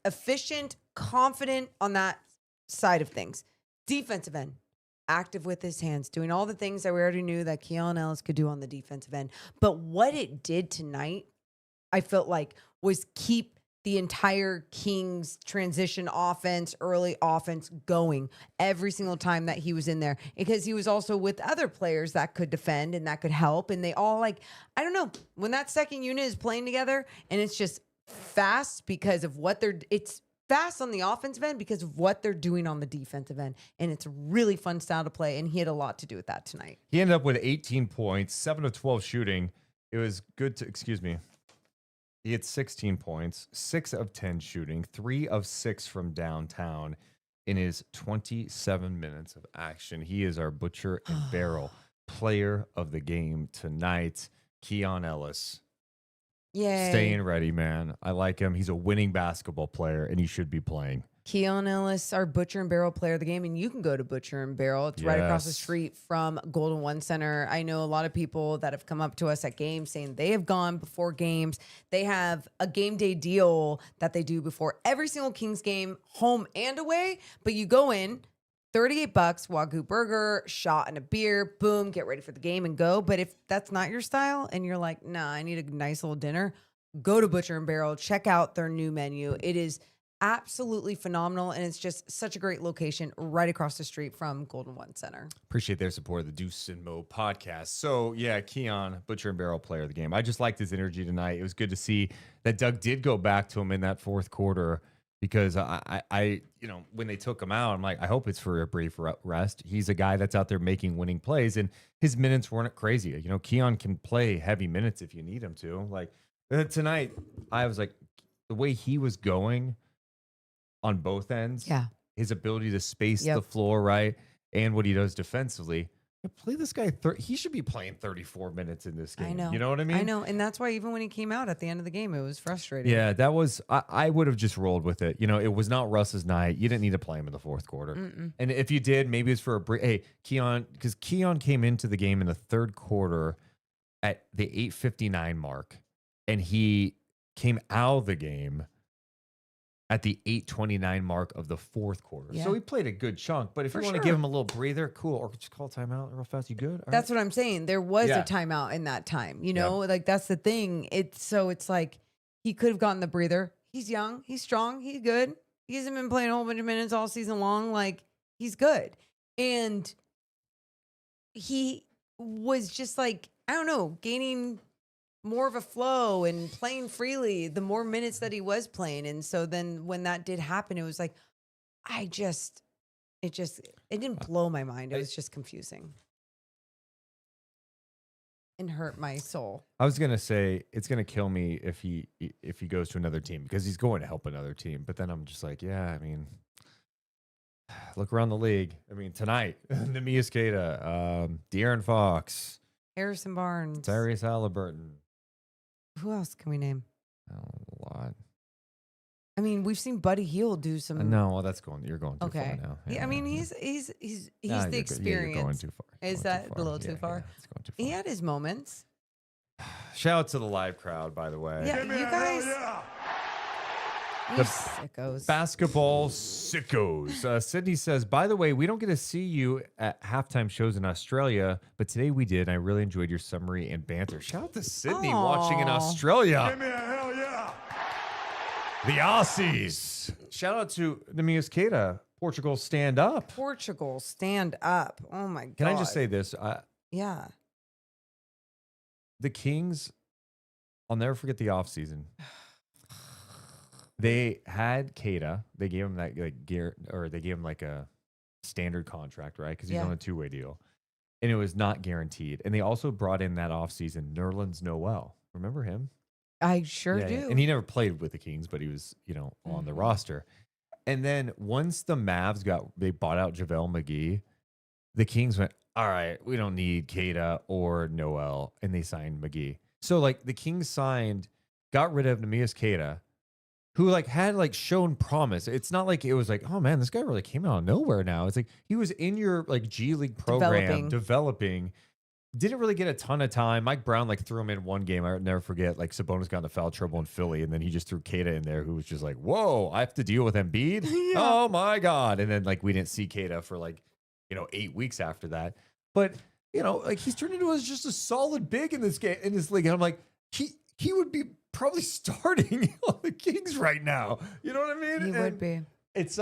efficient, confident on that side of things. Defensive end, active with his hands, doing all the things that we already knew that Keon Ellis could do on the defensive end. But what it did tonight, I felt like, was keep the entire Kings transition offense, early offense going every single time that he was in there, because he was also with other players that could defend and that could help. And they all, like, I don't know, when that second unit is playing together and it's just fast because of what it's fast on the offensive end because of what they're doing on the defensive end. And it's a really fun style to play. And he had a lot to do with that tonight. He ended up with 18 points, 7 of 12 shooting. It was good to, excuse me. He had 16 points, 6 of 10 shooting, 3 of 6 from downtown in his 27 minutes of action. He is our butcher and barrel player of the game tonight. Keon Ellis. Yay. Staying ready, man. I like him. He's a winning basketball player, and he should be playing. Keon Ellis, our Butcher and Barrel player of the game, and you can go to Butcher and Barrel. It's right across the Yes. street from Golden One Center. I know a lot of people that have come up to us at games saying they have gone before games. They have a game day deal that they do before every single Kings game, home and away. But you go in, $38, Wagyu burger, shot and a beer, boom, get ready for the game and go. But if that's not your style and you're like, nah, I need a nice little dinner, go to Butcher and Barrel, check out their new menu. It is absolutely phenomenal, and it's just such a great location right across the street from Golden One Center. Appreciate their support of the Deuce and Mo podcast. So, yeah, Keon, Butcher and Barrel player of the game. I just liked his energy tonight. It was good to see that Doug did go back to him in that fourth quarter, because I you know, when they took him out, I'm like, I hope it's for a brief rest. He's a guy that's out there making winning plays, and his minutes weren't crazy. You know, Keon can play heavy minutes if you need him to. Like, tonight, I was like, the way he was going on both ends, his ability to space the floor right, and what he does defensively. Play this guy. He should be playing 34 minutes in this game. I know. You know what I mean? I know, and that's why even when he came out at the end of the game, it was frustrating. Yeah, that was. I would have just rolled with it. You know, it was not Russ's night. You didn't need to play him in the fourth quarter. And if you did, maybe it's for a break. Hey, Keon, because Keon came into the game in the third quarter at the 8:59 mark, and he came out of the game at the 8:29 mark of the fourth quarter. Yeah. So he played a good chunk. But if you want to give him a little breather, cool. Or just call timeout real fast. You good? All That's what I'm saying. There was Yeah. a timeout in that time. You know, like that's the thing. It's like he could have gotten the breather. He's young. He's strong. He's good. He hasn't been playing a whole bunch of minutes all season long. Like, he's good. And he was just like, I don't know, gaining more of a flow and playing freely the more minutes that he was playing. And so then when that did happen, it was like, it didn't blow my mind. It was just confusing and hurt my soul. I was gonna say it's gonna kill me if he goes to another team, because he's going to help another team. But then I'm just like, yeah, I mean, look around the league. I mean, tonight, Nique, Queta, De'Aaron Fox, Harrison Barnes, Tyrese Halliburton. who else can we name? A lot. I mean, we've seen Buddy Hield do some. No, well, you're going too Okay. far now. Yeah, I mean, he's Nah, the experience. You're going too far. Is Going that a little too far? It's going too far. He had his moments. Shout out to the live crowd, by the way. Yeah, Give me you a guys, hell yeah. you sickos. Basketball sickos. Sydney says, by the way, we don't get to see you at halftime shows in Australia, but today we did. And I really enjoyed your summary and banter. Shout out to Sydney watching in Aw. Australia. Give me a hell yeah. The Aussies. Shout out to Nique, Queta. Portugal, stand up. Portugal, stand up. Oh my God. Can I just say this? Yeah. The Kings, I'll never forget the offseason. They had Queta. They gave him that they gave him like a standard contract, right? Because he's on a two-way deal. And it was not guaranteed. And they also brought in that offseason Nerlens Noel. Remember him? I sure Yeah, do. yeah. And he never played with the Kings, but he was, on the roster. And then once the Mavs they bought out JaVale McGee, the Kings went, all right, we don't need Queta or Noel, and they signed McGee. So like the Kings got rid of Nique, Queta, who had shown promise. It's not like it was like, oh man, this guy really came out of nowhere now. It's like he was in your G League program developing, didn't really get a ton of time. Mike Brown like threw him in one game. I'll never forget. Like Sabonis got into foul trouble in Philly, and then he just threw Queta in there, who was just like, "Whoa, I have to deal with Embiid. Oh my god!" And then like we didn't see Queta for like 8 weeks after that. But like he's turned into just a solid big in this game in this league. And I'm like, he would be probably starting on the Kings right now. You know what I mean? He would be. It's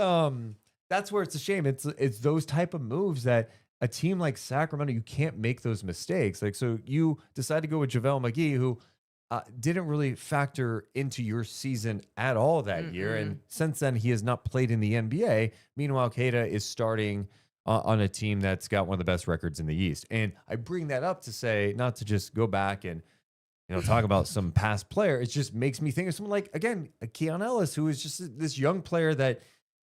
that's where it's a shame. It's those type of moves that a team like Sacramento, you can't make those mistakes. Like, so you decide to go with JaVale McGee, who didn't really factor into your season at all that year. And since then, he has not played in the NBA. Meanwhile, Queta is starting on a team that's got one of the best records in the East. And I bring that up to say, not to just go back and talk about some past player. It just makes me think of someone like, again, a Keon Ellis, who is just this young player that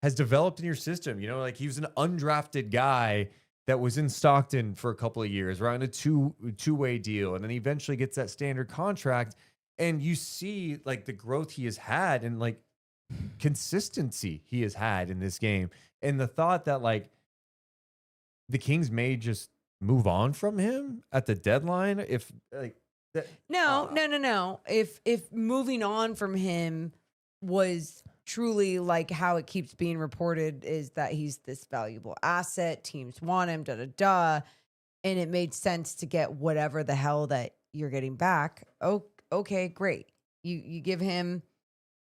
has developed in your system. Like he was an undrafted guy that was in Stockton for a couple of years, right, on a two-way deal, and then he eventually gets that standard contract. And you see like the growth he has had and like consistency he has had in this game, and the thought that like the Kings may just move on from him at the deadline if like that. No. If moving on from him was truly like how it keeps being reported, is that he's this valuable asset, teams want him, and it made sense to get whatever the hell that you're getting back. Oh, okay, great. You give him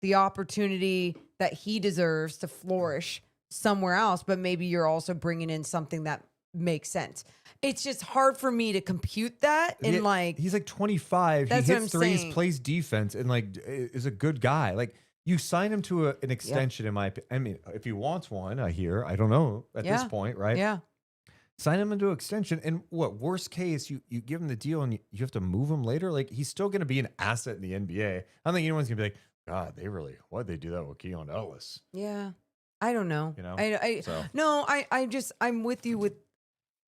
the opportunity that he deserves to flourish somewhere else, but maybe you're also bringing in something that makes sense. It's just hard for me to compute that. And like, he's like 25. That's he what hits I'm threes, saying. plays defense, and like is a good guy. Like you sign him to an extension. In my opinion, I mean, if he wants one, I don't know at this point, right? Yeah. Sign him into extension, and what worst case you give him the deal and you have to move him later. Like he's still going to be an asset in the NBA. I don't think anyone's going to be like, God, why'd they do that with Keon Ellis? Yeah. I don't know. I'm with you with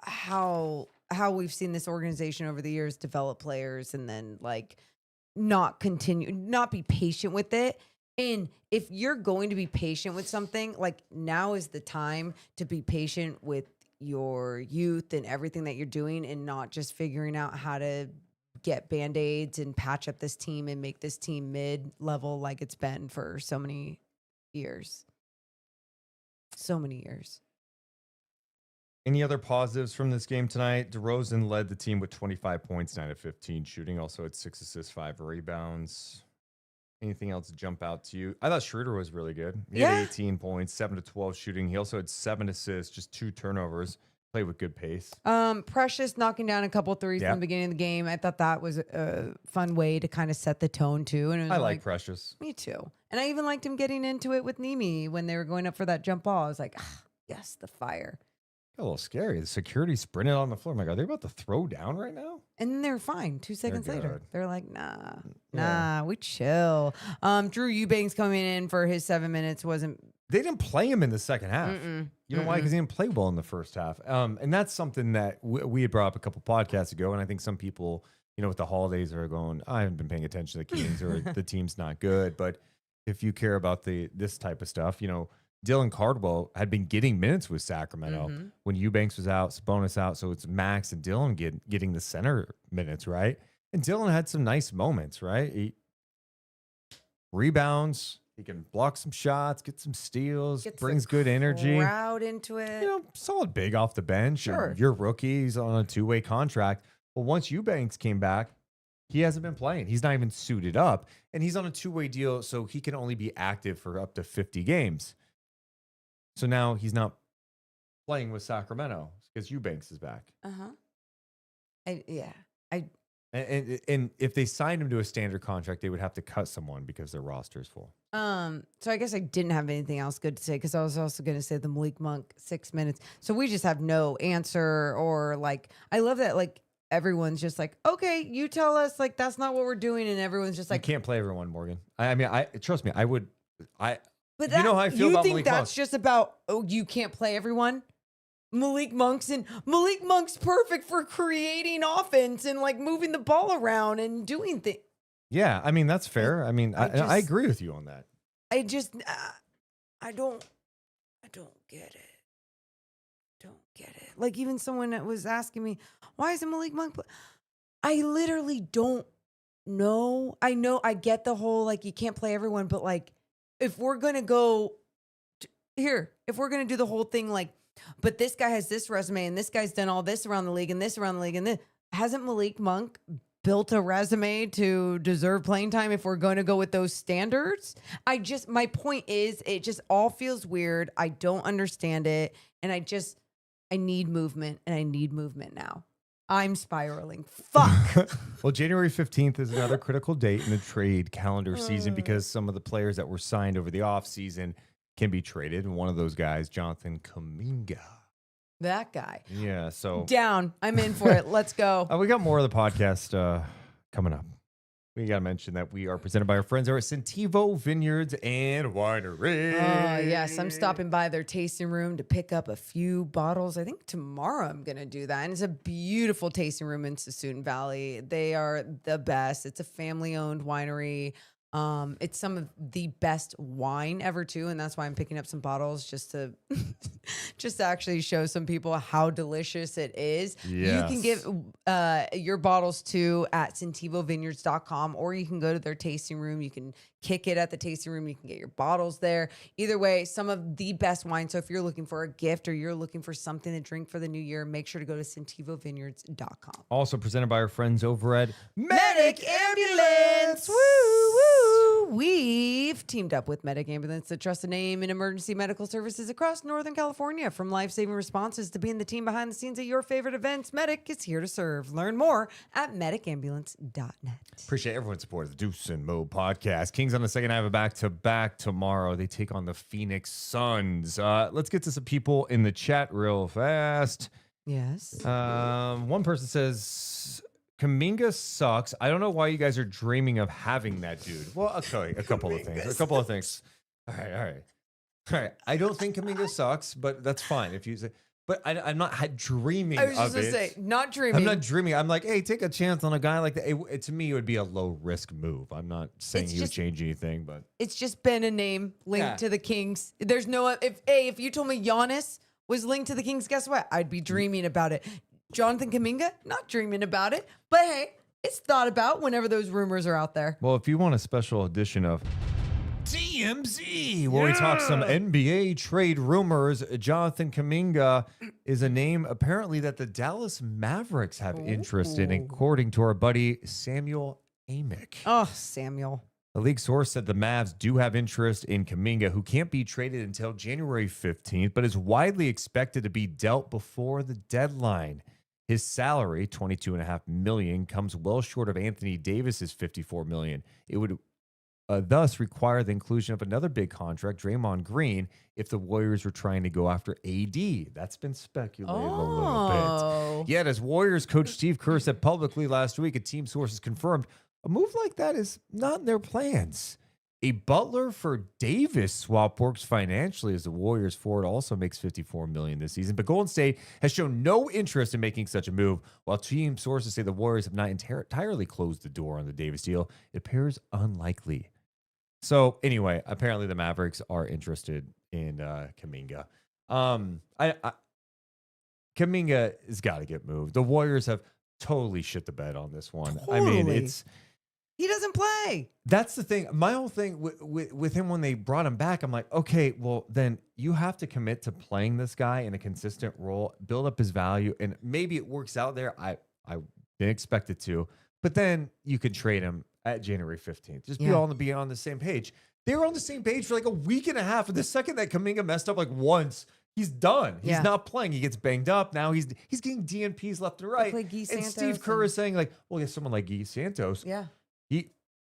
how we've seen this organization over the years develop players and then like not be patient with it. And if you're going to be patient with something, like now is the time to be patient with your youth and everything that you're doing, and not just figuring out how to get Band-Aids and patch up this team and make this team mid-level like it's been for so many years. Any other positives from this game tonight? DeRozan led the team with 25 points, 9 of 15 shooting. Also had 6 assists, 5 rebounds. Anything else jump out to you? I thought Schroeder was really good. He had 18 points, 7 to 12 shooting. He also had 7 assists, just 2 turnovers. Played with good pace. Precious knocking down a couple threes in the beginning of the game. I thought that was a fun way to kind of set the tone too. And it was I like Precious. Me too. And I even liked him getting into it with Nique when they were going up for that jump ball. I was like, yes, the fire. A little scary. The security sprinted on the floor. I'm like, are they about to throw down right now? And then they were fine. 2 seconds later, good. they're like, nah, we chill. Drew Eubanks coming in for his 7 minutes They didn't play him in the second half. You know why? Because he didn't play well in the first half. And that's something that we had brought up a couple podcasts ago. And I think some people, with the holidays are going, I haven't been paying attention to the Kings or the team's not good. But if you care about this type of stuff, Dylan Cardwell had been getting minutes with Sacramento when Eubanks was out, Sabonis out. So it's Max and Dylan getting the center minutes, right? And Dylan had some nice moments, right? He rebounds, he can block some shots, get some steals, brings good energy. Crowd into it. Solid big off the bench. Sure. You're rookie. He's on a 2-way contract. Well, once Eubanks came back, he hasn't been playing. He's not even suited up. And he's on a 2-way deal, so he can only be active for up to 50 games. So now he's not playing with Sacramento because Eubanks is back. And if they signed him to a standard contract, they would have to cut someone because their roster is full. So I guess I didn't have anything else good to say because I was also going to say the Malik Monk 6 minutes. So we just have no answer, or like, I love that like everyone's just like, okay, you tell us, like that's not what we're doing, and everyone's just like, you can't play everyone, Morgan. I mean, trust me, I would. But you know how I feel about think Malik that's Monk. just about you can't play everyone? Malik Monk's perfect for creating offense and like moving the ball around and doing things. Yeah, I mean that's fair. I mean, I agree with you on that. I just I don't get it. Don't get it. Like even someone that was asking me, why isn't Malik Monk? I literally don't know. I get the whole, like, you can't play everyone, but like, if we're going to go if we're going to do the whole thing, like, but this guy has this resume and this guy's done all this around the league and this around the league and this, hasn't Malik Monk built a resume to deserve playing time if we're going to go with those standards? My point is, it just all feels weird. I don't understand it. And I need movement, and I need movement now. I'm spiraling. Fuck. Well, January 15th is another critical date in the trade calendar season because some of the players that were signed over the offseason can be traded. And one of those guys, Jonathan Kuminga. That guy. Yeah, so. Down. I'm in for it. Let's go. We got more of the podcast coming up. We got to mention that we are presented by our friends over at Sentivo Vineyards and Winery. Oh, yes. I'm stopping by their tasting room to pick up a few bottles. I think tomorrow I'm going to do that. And it's a beautiful tasting room in Suisun Valley. They are the best. It's a family-owned winery. It's some of the best wine ever too, and that's why I'm picking up some bottles just to actually show some people how delicious it is. Yes. You can give your bottles to at sentivovineyards.com, or you can go to their tasting room. You can kick it at the tasting room. You can get your bottles there. Either way, some of the best wine. So if you're looking for a gift or you're looking for something to drink for the new year, make sure to go to sentivovineyards.com. Also presented by our friends over at Medic Ambulance. Woo, woo. We've teamed up with Medic Ambulance, the trusted name in emergency medical services across Northern California. From life-saving responses to being the team behind the scenes at your favorite events, Medic is here to serve. Learn more at medicambulance.net. Appreciate everyone's support of the Deuce and Mo podcast. Kings on the second half of back-to-back tomorrow. They take on the Phoenix Suns. Let's get to some people in the chat real fast. Yes. One person says, Kuminga sucks. I don't know why you guys are dreaming of having that dude. Well, okay, a couple of things. All right. I don't think Kuminga sucks, but that's fine if you say. But I'm not dreaming of it. I was just going to say, not dreaming. I'm not dreaming. I'm like, hey, take a chance on a guy like that. To me, it would be a low-risk move. I'm not saying he would change anything, but it's just been a name linked to the Kings. There's no if you told me Giannis was linked to the Kings, guess what? I'd be dreaming about it. Jonathan Kuminga, not dreaming about it, but hey, it's thought about whenever those rumors are out there. Well, if you want a special edition of TMZ, where we talk some NBA trade rumors, Jonathan Kuminga is a name apparently that the Dallas Mavericks have interest in, according to our buddy Samuel Amick. Oh, Samuel. A league source said the Mavs do have interest in Kuminga, who can't be traded until January 15th, but is widely expected to be dealt before the deadline. His salary, $22.5 million, comes well short of Anthony Davis's $54 million. It would thus require the inclusion of another big contract, Draymond Green, if the Warriors were trying to go after AD. That's been speculated a little bit. Yet, as Warriors coach Steve Kerr said publicly last week, a team sources confirmed a move like that is not in their plans. A Butler for Davis swap works financially, as the Warriors forward also makes $54 million this season. But Golden State has shown no interest in making such a move, while team sources say the Warriors have not entirely closed the door on the Davis deal. It appears unlikely. So anyway, apparently the Mavericks are interested in Kuminga. Kuminga has got to get moved. The Warriors have totally shit the bed on this one. Totally. I mean, he doesn't play. That's the thing. My whole thing with him when they brought him back, I'm like, okay, well, then you have to commit to playing this guy in a consistent role, build up his value, and maybe it works out there. I didn't expect it to, but then you could trade him at January 15th. Just be on the same page. They were on the same page for like a week and a half, and the second that Kuminga messed up like once, he's done. He's not playing. He gets banged up. Now he's getting DNPs left and right. Like and Steve Kerr is saying like, well, there's someone like Guy Santos. Yeah.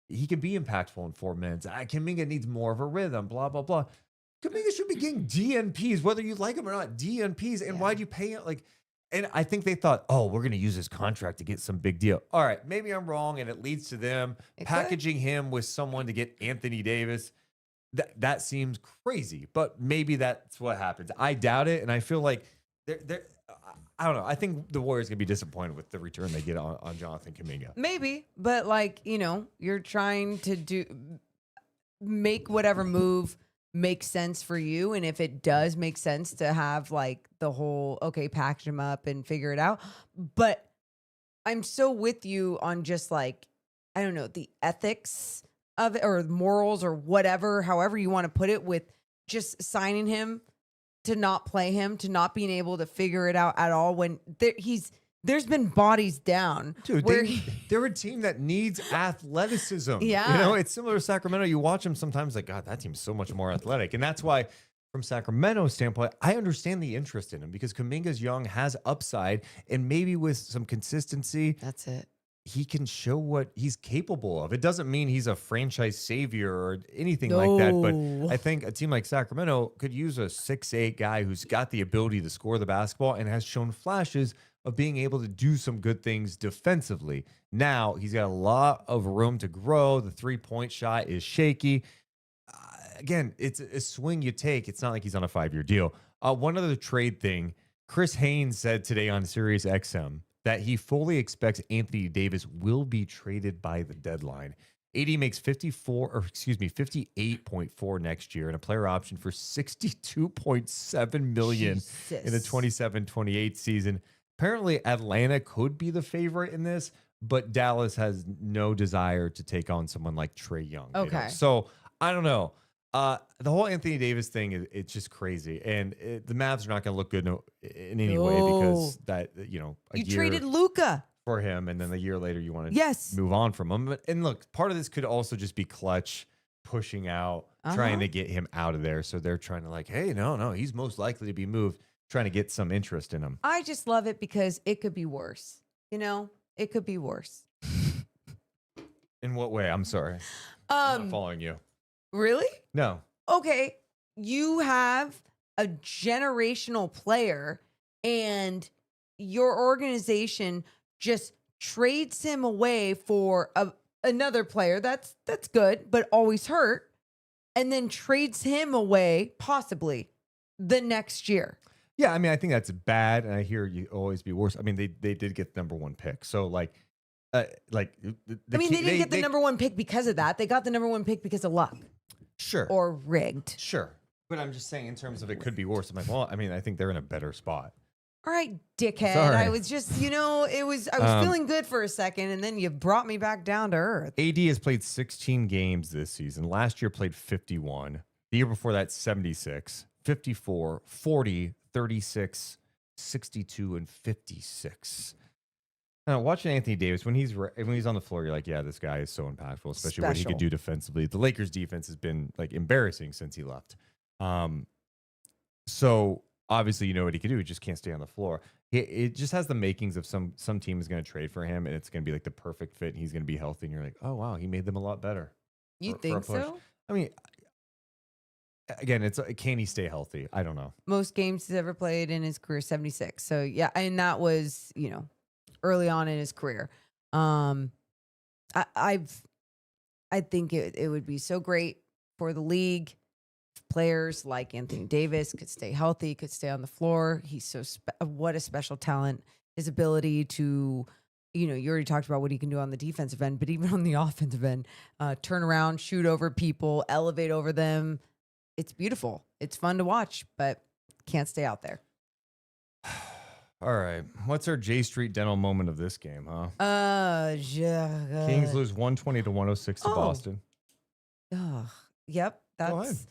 He can be impactful in 4 minutes. Kuminga needs more of a rhythm, blah, blah, blah. Kuminga should be getting DNPs, whether you like him or not, DNPs. And why'd you pay it? And I think they thought, oh, we're going to use his contract to get some big deal. All right, maybe I'm wrong, and it leads to them packaging him with someone to get Anthony Davis. That seems crazy, but maybe that's what happens. I doubt it, and I feel like they're I don't know. I think the Warriors going to be disappointed with the return they get on Jonathan Kuminga. Maybe, but you're trying to make whatever move makes sense for you. And if it does make sense to have like the whole, okay, package them up and figure it out. But I'm so with you on just like, I don't know, the ethics of it or morals or whatever, however you want to put it, with just signing him to not play him, to not being able to figure it out at all when there's been bodies down. Dude, where they're a team that needs athleticism. Yeah. You know, it's similar to Sacramento. You watch them sometimes like, God, that team's so much more athletic. And that's why, from Sacramento's standpoint, I understand the interest in him because Kuminga's young, has upside, and maybe with some consistency, that's it. he can show what he's capable of. It doesn't mean he's a franchise savior or anything like that, but I think a team like Sacramento could use a 6'8" guy who's got the ability to score the basketball and has shown flashes of being able to do some good things defensively. Now, he's got a lot of room to grow. The three-point shot is shaky. Again, it's a swing you take. It's not like he's on a 5-year deal. One other trade thing, Chris Haynes said today on Sirius XM that he fully expects Anthony Davis will be traded by the deadline. AD makes 58.4 next year and a player option for $62.7 million in the 27-28 season. Apparently, Atlanta could be the favorite in this, but Dallas has no desire to take on someone like Trae Young. Okay. So I don't know. The whole Anthony Davis thing, it's just crazy. And the Mavs are not going to look good in any way because that, you know, You traded Luka for him, and then a year later you want to Yes. move on from him. And look, part of this could also just be Clutch pushing out, trying to get him out of there. So they're trying to like, hey, no, he's most likely to be moved, trying to get some interest in him. I just love it because it could be worse. You know, it could be worse. In what way? I'm sorry. I'm not following you. Really? No. Okay, you have a generational player and your organization just trades him away for another player that's good but always hurt, and then trades him away possibly the next year. Yeah, I mean, I think that's bad, and I hear you always be worse. I mean, they did get the number 1 pick, so like I mean, they didn't get the number 1 pick because of that. They got the number 1 pick because of luck. Sure. Or rigged. Sure. But I'm just saying in terms of it could be worse. I'm like, well, I mean, I think they're in a better spot. All right, dickhead. Sorry. I was just, I was feeling good for a second, and then you brought me back down to earth. AD has played 16 games this season. Last year played 51. The year before that, 76, 54, 40, 36, 62, and 56. Now, watching Anthony Davis, when he's on the floor, you're like, yeah, this guy is so impactful, especially what he could do defensively. The Lakers' defense has been like embarrassing since he left. So obviously, you know what he could do. He just can't stay on the floor. It just has the makings of some team is going to trade for him, and it's going to be like the perfect fit, and he's going to be healthy, and you're like, oh, wow, he made them a lot better. You think so? I mean, again, can he stay healthy? I don't know. Most games he's ever played in his career, 76. So, yeah, and that was, early on in his career. I think it would be so great for the league if players like Anthony Davis could stay healthy, could stay on the floor. He's what a special talent. His ability to, you already talked about what he can do on the defensive end, but even on the offensive end, turn around, shoot over people, elevate over them. It's beautiful. It's fun to watch, but can't stay out there. All right. What's our J Street Dental moment of this game, huh? Yeah. Kings lose 120 to 106 to Boston. Yep. That's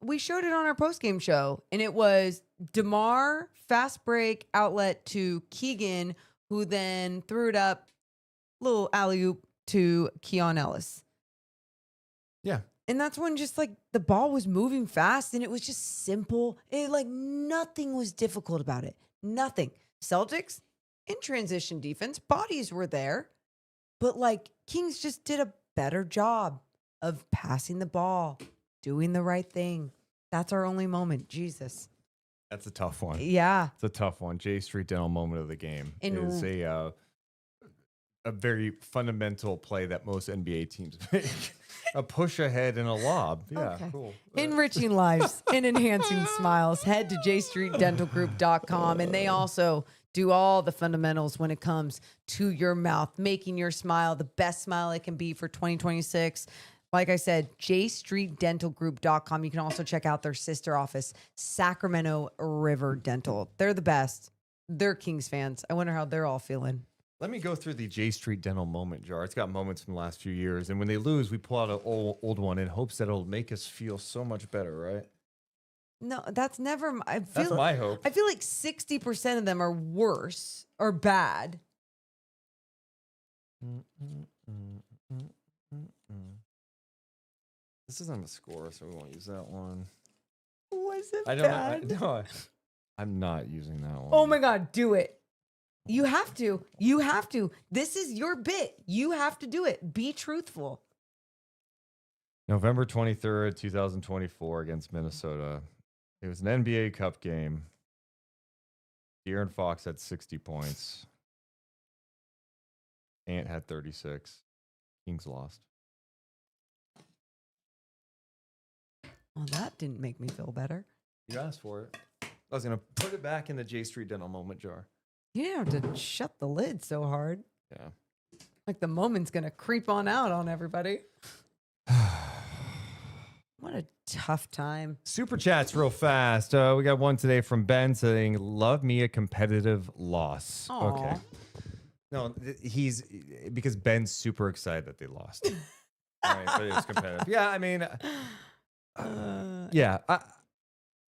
we showed it on our post-game show, and it was DeMar fast break outlet to Keegan, who then threw it up, little alley-oop to Keon Ellis. Yeah. And that's when just like the ball was moving fast and it was just simple. Nothing was difficult about it. Nothing. Celtics in transition defense, bodies were there, but like Kings just did a better job of passing the ball, doing the right thing. That's our only moment. Jesus. That's a tough one. Yeah. It's a tough one. J Street Dental moment of the game is a very fundamental play that most NBA teams make. A push ahead and a lob. Yeah, okay. Cool. Enriching lives and enhancing smiles. Head to jstreetdentalgroup.com, and they also do all the fundamentals when it comes to your mouth, making your smile the best smile it can be for 2026. Like I said, jstreetdentalgroup.com. You can also check out their sister office, Sacramento River Dental. They're the best. They're Kings fans. I wonder how they're all feeling. Let me go through the J Street Dental moment jar. It's got moments from the last few years. And when they lose, we pull out an old one in hopes that it'll make us feel so much better, right? No, that's never. That's my hope. I feel like 60% of them are worse or bad. This isn't a score, so we won't use that one. Was it I don't bad? know. I'm not using that one. Oh my God, do it. You have to. You have to. This is your bit. You have to do it. Be truthful. November 23rd, 2024 against Minnesota. It was an NBA Cup game. De'Aaron Fox had 60 points. Ant had 36. Kings lost. Well, that didn't make me feel better. You asked for it. I was going to put it back in the J Street Dental moment jar. You didn't have to shut the lid so hard. Yeah. Like the moment's going to creep on out on everybody. What a tough time. Super chats real fast. We got one today from Ben saying, "Love me a competitive loss." Aw. Okay. No, he's because Ben's super excited that they lost. All right, but it was competitive. Yeah, I mean, yeah,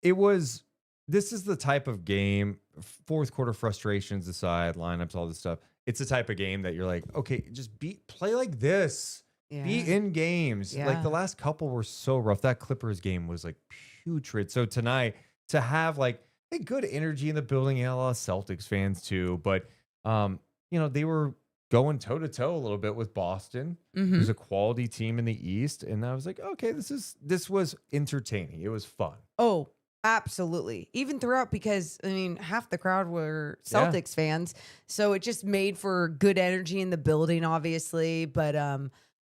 it was. This is the type of game. Fourth quarter frustrations aside, lineups, all this stuff. It's the type of game that you're like, okay, just play like this. Yeah. Be in games. Yeah. Like the last couple were so rough. That Clippers game was like putrid. So tonight to have like a good energy in the building, and a lot of Celtics fans too. But you know, they were going toe to toe a little bit with Boston. Mm-hmm. It was a quality team in the East, and I was like, okay, this was entertaining. It was fun. Oh, absolutely. Even throughout, because I mean, half the crowd were Celtics fans, so it just made for good energy in the building, obviously. But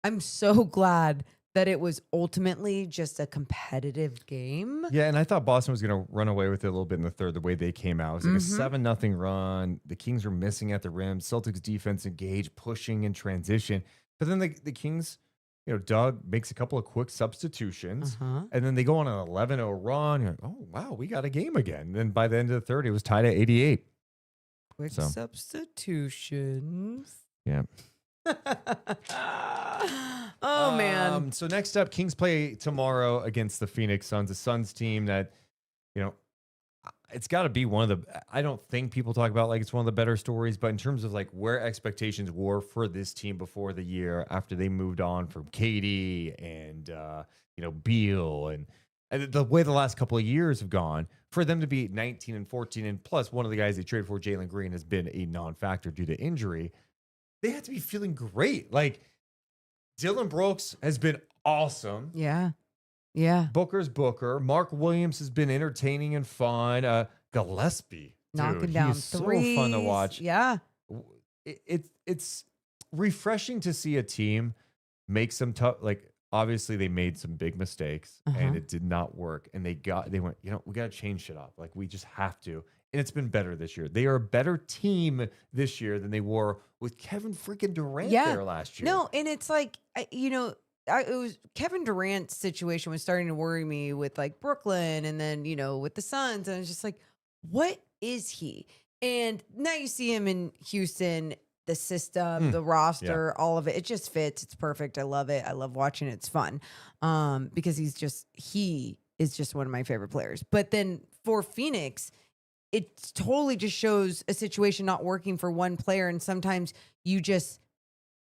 I'm so glad that it was ultimately just a competitive game. Yeah, and I thought Boston was going to run away with it a little bit in the third, the way they came out. It was like a 7-0 run. The Kings were missing at the rim. Celtics defense engaged, pushing in transition. But then the Kings, you know, Doug makes a couple of quick substitutions, and then they go on an 11-0 run. You're like, oh, wow, we got a game again. And then by the end of the third, it was tied at 88. Quick substitutions. Yeah. Oh, man. So next up, Kings play tomorrow against the Phoenix Suns, a Suns team that, you know, it's got to be one of the, I don't think people talk about like it's one of the better stories, but in terms of like where expectations were for this team before the year, after they moved on from KD and, you know, Beal and the way the last couple of years have gone, for them to be 19 and 14, and plus one of the guys they traded for, Jalen Green, has been a non-factor due to injury. They have to be feeling great. Like Dylan Brooks has been awesome. Yeah. Yeah. Booker's Booker. Mark Williams has been entertaining and fun. Gillespie, Knocking dude, down he's threes. so fun to watch. Yeah. It's refreshing to see a team make some tough, like obviously they made some big mistakes and it did not work. And they went, you know, we got to change shit up. Like we just have to. And it's been better this year. They are a better team this year than they were with Kevin freaking Durant there last year. No, and it's like, you know, it was Kevin Durant's situation was starting to worry me with like Brooklyn and then, you know, with the Suns. And it's just like, what is he? And now you see him in Houston, the system, the roster, all of it. It just fits. It's perfect. I love it. I love watching it. It's fun because he is just one of my favorite players. But then for Phoenix, it totally just shows a situation not working for one player. And sometimes you just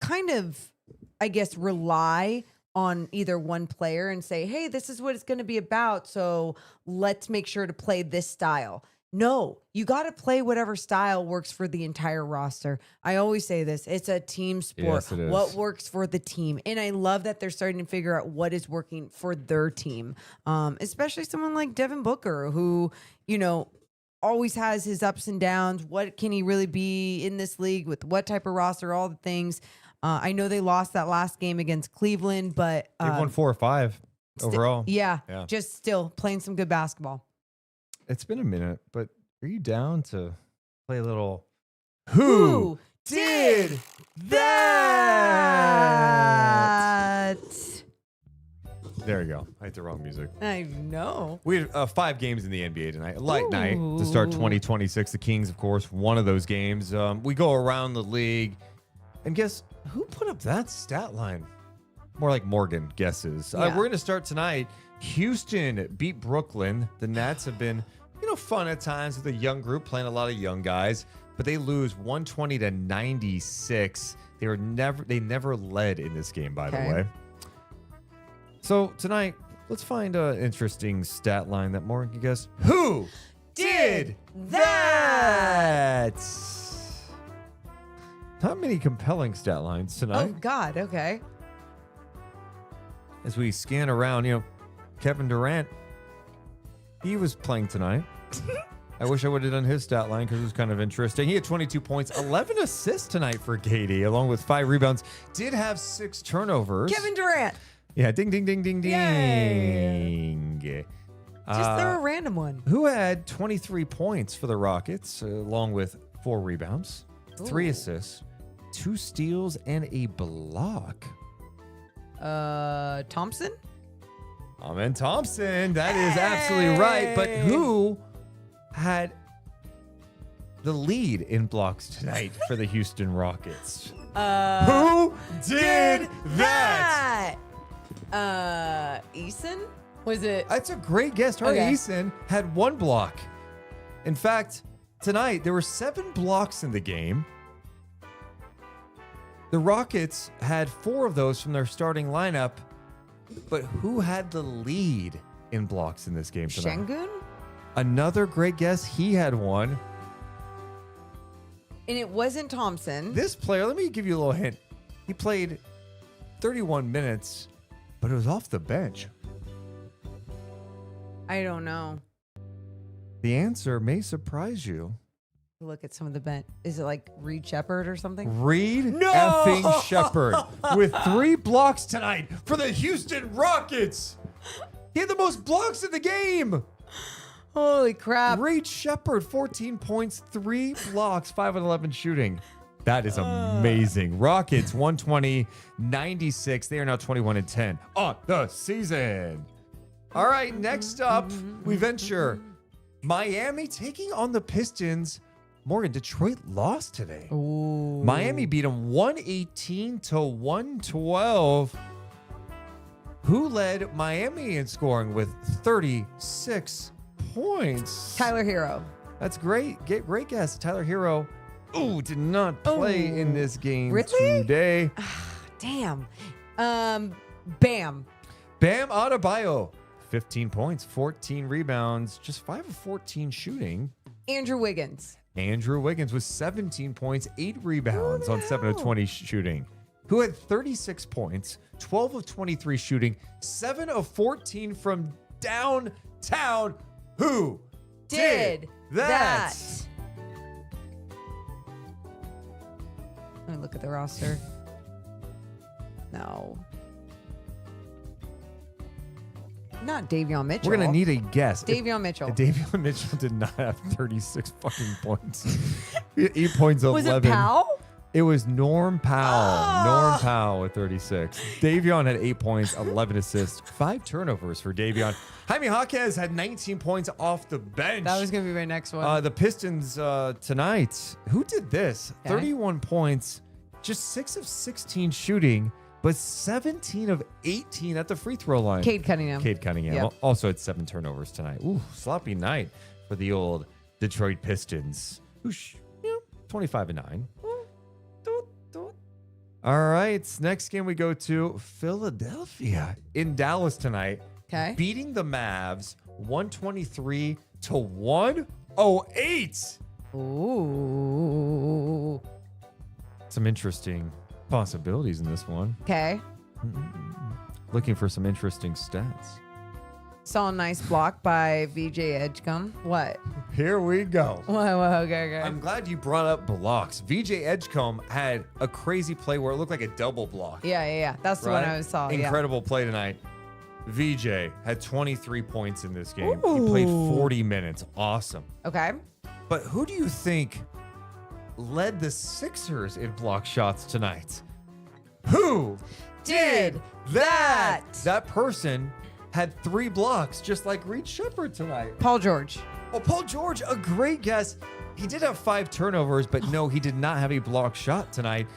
kind of, I guess, rely on either one player and say, hey, this is what it's going to be about. So let's make sure to play this style. No, you got to play whatever style works for the entire roster. I always say this. It's a team sport. Yes, it is. What works for the team. And I love that they're starting to figure out what is working for their team. Especially someone like Devin Booker, who, you know, always has his ups and downs. What can he really be in this league with what type of roster, all the things. I know they lost that last game against Cleveland, but They've won 4 or 5 overall. Yeah, just still playing some good basketball. It's been a minute, but are you down to play a little Who Did That? There you go. I hit the wrong music. I know. We had 5 games in the NBA tonight. A light night to start 2026. The Kings, of course, one of those games. We go around the league. And guess who put up that stat line? More like Morgan guesses. Yeah. We're going to start tonight. Houston beat Brooklyn. The Nats have been, fun at times with a young group, playing a lot of young guys. But they lose 120-96. They never led in this game, by the way. So tonight, let's find an interesting stat line that Morgan can guess. Who did that? Not many compelling stat lines Oh, tonight. God. Okay. As we scan around, Kevin Durant, he was playing tonight. I wish I would have done his stat line because it was kind of interesting. He had 22 points, 11 assists tonight for Katie, along with 5 rebounds. Did have 6 turnovers. Kevin Durant. Yeah, ding, ding, ding, ding, ding. Just throw a random one. Who had 23 points for the Rockets, along with 4 rebounds, 3 assists, 2 steals, and a block? Thompson? Amen Thompson. That is absolutely right. But who had the lead in blocks tonight for the Houston Rockets? Who did that? Eason? Was it? That's a great guess. Tari Okay. Eason had 1 block. In fact, tonight there were 7 blocks in the game. The Rockets had 4 of those from their starting lineup. But who had the lead in blocks in this game tonight? Şengün? Another great guess. He had 1. And it wasn't Thompson. This player, let me give you a little hint. He played 31 minutes, but it was off the bench. I don't know. The answer may surprise you. Look at some of the bench. Is it like Reed Shepard or something? Reed effing Shepard with 3 blocks tonight for the Houston Rockets. He had the most blocks in the game. Holy crap. Reed Shepard, 14 points, 3 blocks, 5 and 11 shooting. That is amazing. Rockets, 120-96. They are now 21-10 on the season. All right, next up, we venture Miami taking on the Pistons. Morgan, Detroit lost today. Ooh. Miami beat them 118-112. Who led Miami in scoring with 36 points? Tyler Hero. That's great. Great guess. Tyler Hero, did not play in this game today. Damn. Bam. Bam Adebayo, 15 points, 14 rebounds, just 5 of 14 shooting. Andrew Wiggins. Andrew Wiggins with 17 points, 8 rebounds on 7 of 20 shooting. Who had 36 points, 12 of 23 shooting, 7 of 14 from downtown. Who did that? Let me look at the roster. No. Not Davion Mitchell. We're going to need a guess. Davion Mitchell. Davion Mitchell did not have 36 fucking points. He had 8 points, 11. Was it Powell? It was Norm Powell. Oh. Norm Powell with 36. Davion had 8 points, 11 assists, 5 turnovers for Davion. Jaime Jaquez had 19 points off the bench. That was going to be my next one. The Pistons tonight. Who did this? Okay. 31 points, just 6 of 16 shooting, but 17 of 18 at the free throw line. Cade Cunningham. Cade Cunningham Yep. also had 7 turnovers tonight. Ooh, sloppy night for the old Detroit Pistons. 25-9. All right, next game we go to Philadelphia in Dallas tonight. Okay. Beating the Mavs 123-108. Ooh. Some interesting possibilities in this one. Okay. Looking for some interesting stats. Saw a nice block by VJ Edgecombe. What? Here we go. Okay. I'm glad you brought up blocks. VJ Edgecombe had a crazy play where it looked like a double block. Yeah. That's the one Right? I saw. Incredible play tonight. VJ had 23 points in this game. He played 40 minutes. Awesome. Yeah. Okay. But who do you think led the Sixers in block shots tonight? Who did that? That person had 3 blocks, just like Reed Shepherd tonight. Paul George. Oh, Paul George, a great guess. He did have 5 turnovers, but no, he did not have a block shot tonight.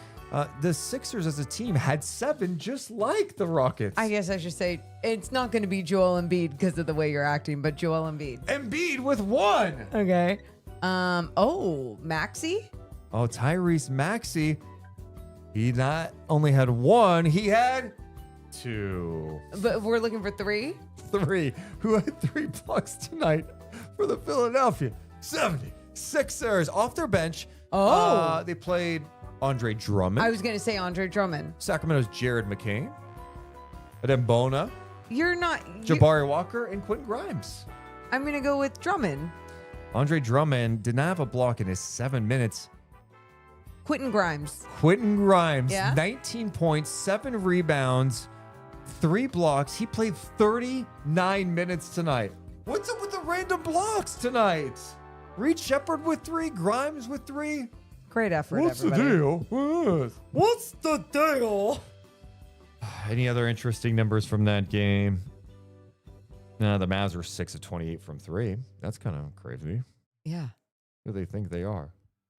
The Sixers as a team had 7, just like the Rockets. I guess I should say it's not going to be Joel Embiid because of the way you're acting, but Joel Embiid. Embiid with 1. Okay. Maxey? Oh, Tyrese Maxey. He not only had 1, he had 2. But we're looking for 3? 3. Who had 3 blocks tonight for the Philadelphia 76ers off their bench. Oh. They played Andre Drummond. I was going to say Andre Drummond. Sacramento's Jared McCain. Adembona. You're not. Jabari Walker and Quentin Grimes. I'm going to go with Drummond. Andre Drummond did not have a block in his 7 minutes. Quentin Grimes. Quentin Grimes, Yeah? 19 points, 7 rebounds, 3 blocks. He played 39 minutes tonight. What's up with the random blocks tonight? Reed Shepherd with 3, Grimes with 3. Great effort, What's everybody. the deal? What's the deal? Any other interesting numbers from that game? The Mavs were 6 of 28 from 3. That's kind of crazy. Yeah. Who do they think they are?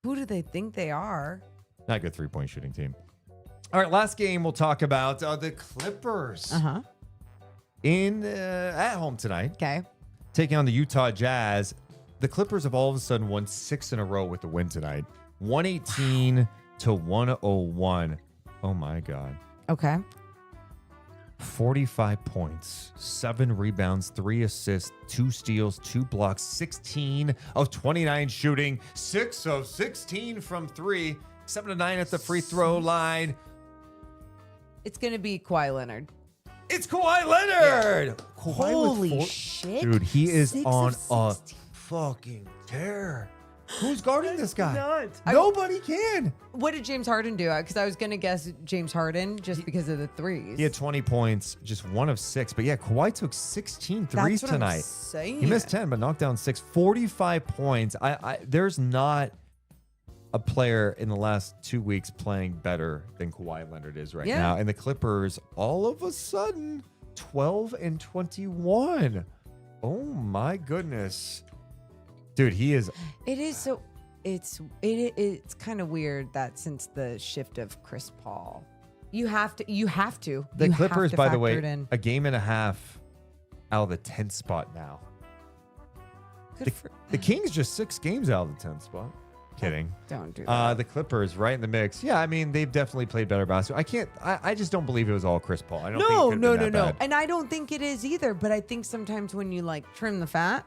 Who do they think they are? Not a good 3-point shooting team. All right, last game we'll talk about the Clippers Uh-huh. at home tonight, Okay. taking on the Utah Jazz. The Clippers have all of a sudden won 6 in a row with the win tonight, 118 to 101. Oh my God. Okay. 45 points, 7 rebounds, 3 assists, 2 steals, 2 blocks, 16 of 29 shooting, 6 of 16 from 3, 7 of 9 at the free throw line. It's going to be Kawhi Leonard. It's Kawhi Leonard. Kawhi Holy with 4. shit. Dude, he is 6 on of a 16. fucking tear. Who's guarding this guy? nuts. Nobody can. What did James Harden do? Because I was going to guess James Harden just because of the threes. He had 20 points, just 1 of 6. But yeah, Kawhi took 16 threes That's what I'm tonight. saying. He missed 10, but knocked down 6. 45 points. There's not a player in the last 2 weeks playing better than Kawhi Leonard is right Yeah. now. And the Clippers, all of a sudden, 12 and 21. Oh my goodness. Dude, he is. It is so. It's kind of weird that since the shift of Chris Paul, you have to. The You have Clippers, to by the factor way, it in. a game and a half out of the 10th spot now. Good for, The Kings just 6 games out of the 10th spot. Kidding. don't do that. The Clippers right in the mix. Yeah, I mean, they've definitely played better basketball. I just don't believe it was all Chris Paul. I don't think it No, could've no, been no, that no. bad. And I don't think it is either. But I think sometimes when you like trim the fat,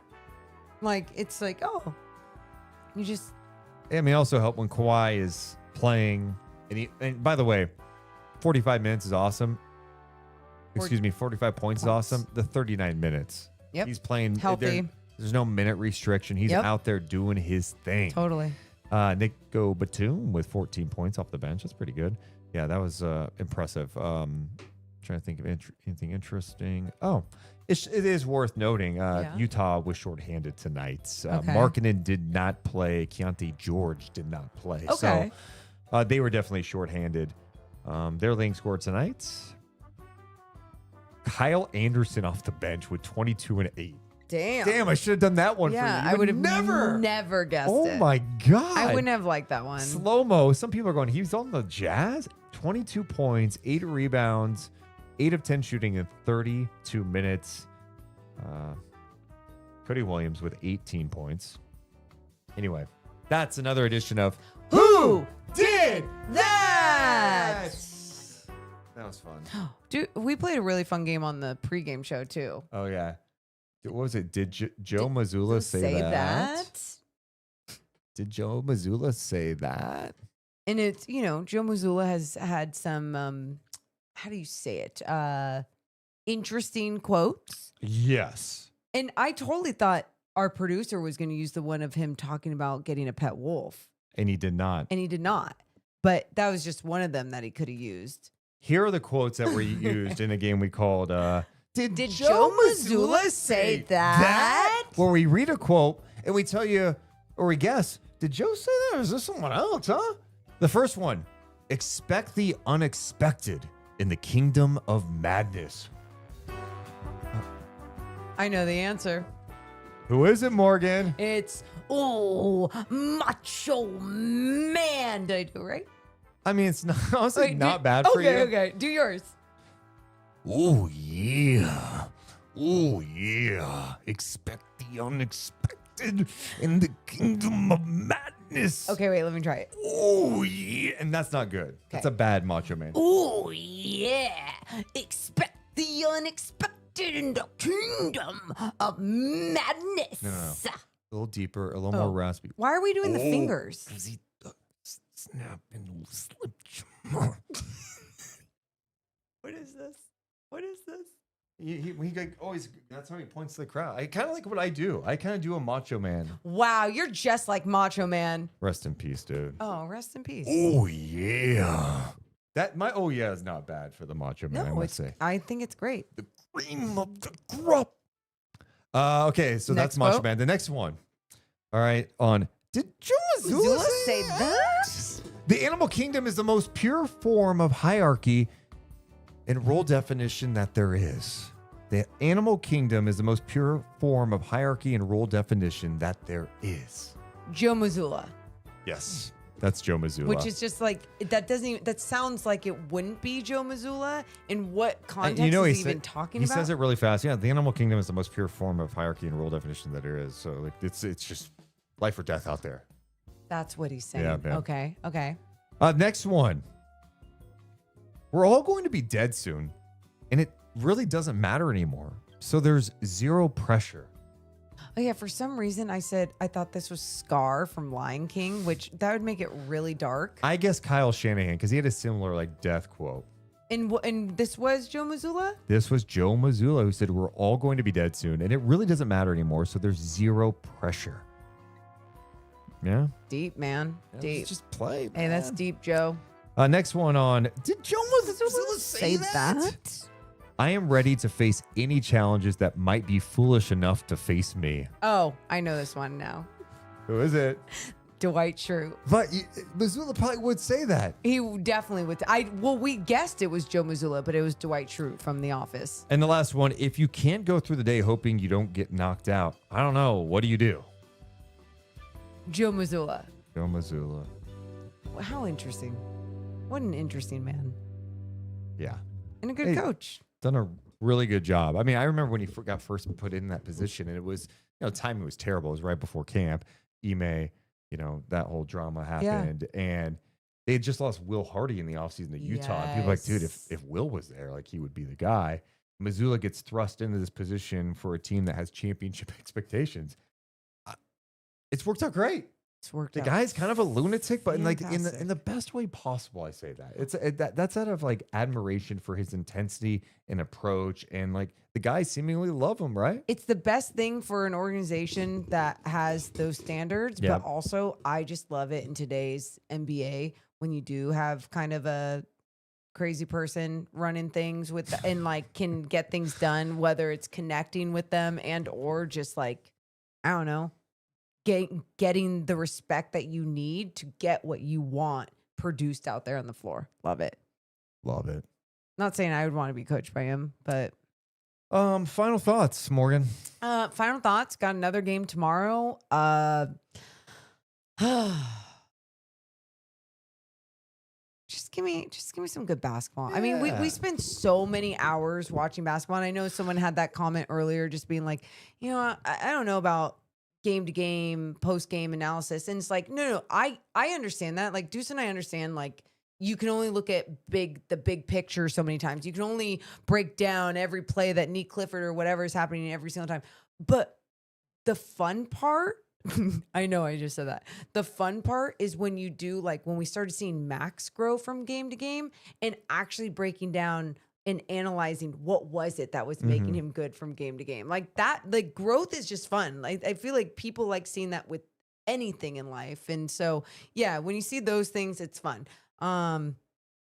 like it's like, oh, you just. I mean, also help when Kawhi is playing. And by the way, 45 minutes is awesome. Excuse me, 45 points is awesome. The 39 minutes. Yep. He's playing Healthy. There's no minute restriction. He's Yep. out there doing his thing. Totally. Nique Batum with 14 points off the bench. That's pretty good. Yeah, that was impressive. Trying to think of anything interesting. Oh, it is worth noting. Utah was shorthanded tonight. Okay. Markkanen did not play. Keontae George did not play. Okay. So they were definitely shorthanded. Their leading scorer tonight, Kyle Anderson off the bench with 22 and 8. Damn. I should have done that one Yeah, for you. I would have never guessed Oh it. my God. I wouldn't have liked that one. Slow-mo. Some people are going, he's on the Jazz? 22 points, 8 rebounds, 8 of 10 shooting in 32 minutes. Cody Williams with 18 points. Anyway, that's another edition of Who Did That? That was fun. Dude, we played a really fun game on the pregame show too. Oh, yeah. What was it? Did Joe Mazzulla say that? Did Joe Mazzulla say that? And it's, Joe Mazzulla has had some, how do you say it? Interesting quotes. Yes. And I totally thought our producer was going to use the one of him talking about getting a pet wolf. And he did not. And he did not. But that was just one of them that he could have used. Here are the quotes that were used in a game we called Did Joe Mazzulla say that? Where we read a quote and we tell you, or we guess, did Joe say that or is this someone else, huh? The first one, expect the unexpected in the kingdom of madness? I know the answer. Who is it, Morgan? It's Macho Man. Did I do it right? I mean, it's not, honestly Wait, not bad for you. Okay. Do yours. Oh, yeah. Oh, yeah. Expect the unexpected in the kingdom of madness. Okay, wait, let me try it. Oh, yeah. And that's not good. That's a bad Macho Man. Oh, yeah. Expect the unexpected in the kingdom of madness. No. A little deeper, a little more raspy. Why are we doing the fingers? Because he snap and slip. What is this? What is this? He always, that's how he points to the crowd. I kind of like what I do. I kind of do a Macho Man. Wow, you're just like Macho Man. Rest in peace, dude. Oh, rest in peace. Oh, yeah. Oh, yeah is not bad for the Macho Man, I No, must say. I think it's great. The cream of the crop. Okay, so Next that's Macho quote. Man. The next one. All right, did Joe Mazzulla say that? The animal kingdom is the most pure form of hierarchy and role definition that there is. The animal kingdom is the most pure form of hierarchy and role definition that there is. Joe Mazzulla. Yes, that's Joe Mazzulla. Which is just like, that sounds like it wouldn't be Joe Mazzulla. In what context is he even talking he about? says it really fast. Yeah, the animal kingdom is the most pure form of hierarchy and role definition that there is. So like it's just life or death out there. That's what he's saying. Yeah, man. Okay. Next one. We're all going to be dead soon, and it really doesn't matter anymore. So there's zero pressure. Oh yeah, for some reason I thought this was Scar from Lion King, which that would make it really dark. I guess Kyle Shanahan, because he had a similar like death quote. And this was Joe Mazzulla? This was Joe Mazzulla who said we're all going to be dead soon, and it really doesn't matter anymore. So there's zero pressure. Yeah. Deep, man. Deep. Let's just play. Hey, that's deep, Joe. Next one on. Did Joe Mazzulla say that? I am ready to face any challenges that might be foolish enough to face me. Oh, I know this one now. Who is it? Dwight Schrute. But Mazzulla probably would say that. He definitely would. We guessed it was Joe Mazzulla, but it was Dwight Schrute from The Office. And the last one, if you can't go through the day hoping you don't get knocked out, I don't know. What do you do? Joe Mazzulla. Joe Mazzulla. How interesting. What an interesting man. Yeah. And a good coach. Done a really good job. I mean, I remember when he got first put in that position, and it was, timing was terrible. It was right before camp. Ime, that whole drama happened. And they had just lost Will Hardy in the offseason to Utah. And people were like, dude, if Will was there, like he would be the guy. Mazzulla gets thrust into this position for a team that has championship expectations. It's worked out great. It's worked The out. guy's kind of a lunatic, but in Fantastic. the best way possible. I say that that's out of like admiration for his intensity and approach, and like the guys seemingly love him, right? It's the best thing for an organization that has those standards, Yeah. but also I just love it in today's NBA when you do have kind of a crazy person running things and like can get things done, whether it's connecting with them and or just like, I don't know, getting the respect that you need to get what you want produced out there on the floor. Love it. Love it. Not saying I would want to be coached by him, but Final thoughts, Morgan. final thoughts. Got another game tomorrow. Just give me some good basketball. I mean, Yeah. we spend so many hours watching basketball. And I know someone had that comment earlier, just being like, I don't know about game to game, post game analysis. And it's like, no, I understand that. Like Deuce and I understand, like, you can only look at the big picture so many times. You can only break down every play that Nique Clifford or whatever is happening every single time. But the fun part, I know I just said that. The fun part is when you do, like when we started seeing Max grow from game to game and actually breaking down and analyzing what was it that was making him good from game to game. Like that, like growth is just fun. Like I feel like people like seeing that with anything in life. And so, yeah, when you see those things, it's fun.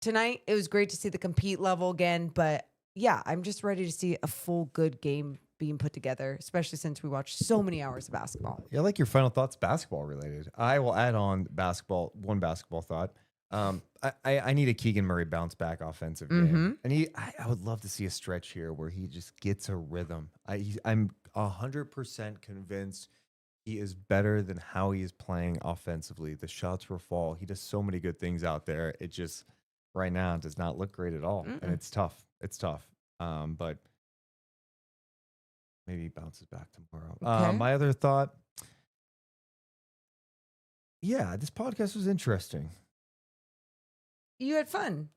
Tonight, it was great to see the compete level again, but yeah, I'm just ready to see a full good game being put together, especially since we watched so many hours of basketball. Yeah, I like your final thoughts basketball related. I will add on one basketball thought. I need a Keegan Murray bounce back offensive game, and I would love to see a stretch here where he just gets a rhythm. I'm 100% convinced he is better than how he is playing offensively. The shots will fall. He does so many good things out there. It just right now does not look great at all, and it's tough. It's tough. But maybe he bounces back tomorrow. Okay. My other thought, yeah, this podcast was interesting. You had fun.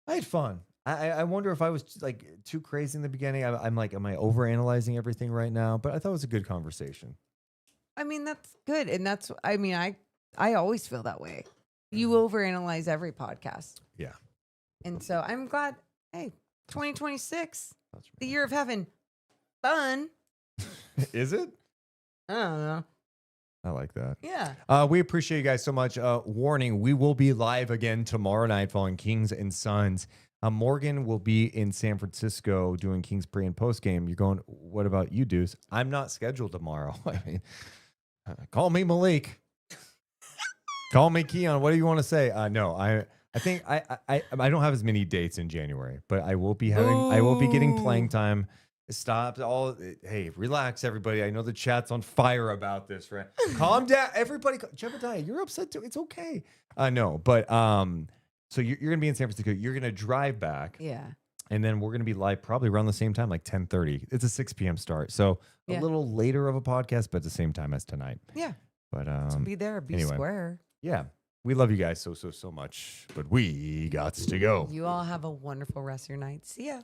I had fun. I wonder if I was like too crazy in the beginning. I'm like, am I overanalyzing everything right now? But I thought it was a good conversation. I mean, that's good. And that's, I mean, I always feel that way. You overanalyze every podcast. Yeah. And so I'm glad, hey, 2026, the year of having fun. Is it? I don't know. I like that. Yeah. We appreciate you guys so much. Warning, we will be live again tomorrow night following Kings and Suns. Morgan will be in San Francisco doing Kings pre and post game. You're going, what about you, Deuce? I'm not scheduled tomorrow. I mean, call me Malik. Call me Keon. What do you want to say? No, I think I don't have as many dates in January, but I will be getting playing time. Stop all. Hey, relax, everybody. I know the chat's on fire about this, right? Calm down, everybody. Jebediah, you're upset too. It's okay. No, but so you're gonna be in San Francisco. You're gonna drive back. Yeah. And then we're gonna be live probably around the same time, like 10:30. It's a 6 p.m. start, so a little later of a podcast, but at the same time as tonight. Yeah. But So be there, be anyway. square. Yeah, we love you guys so much, but we got to go. You all have a wonderful rest of your night. See ya.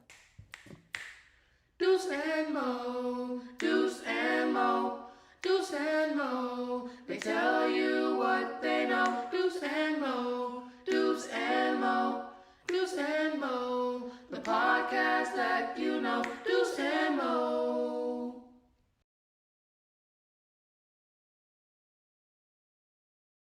Deuce and Mo, Deuce and Mo, Deuce and Mo. They tell you what they know. Deuce and Mo, Deuce and Mo, Deuce and Mo. The podcast that you know. Deuce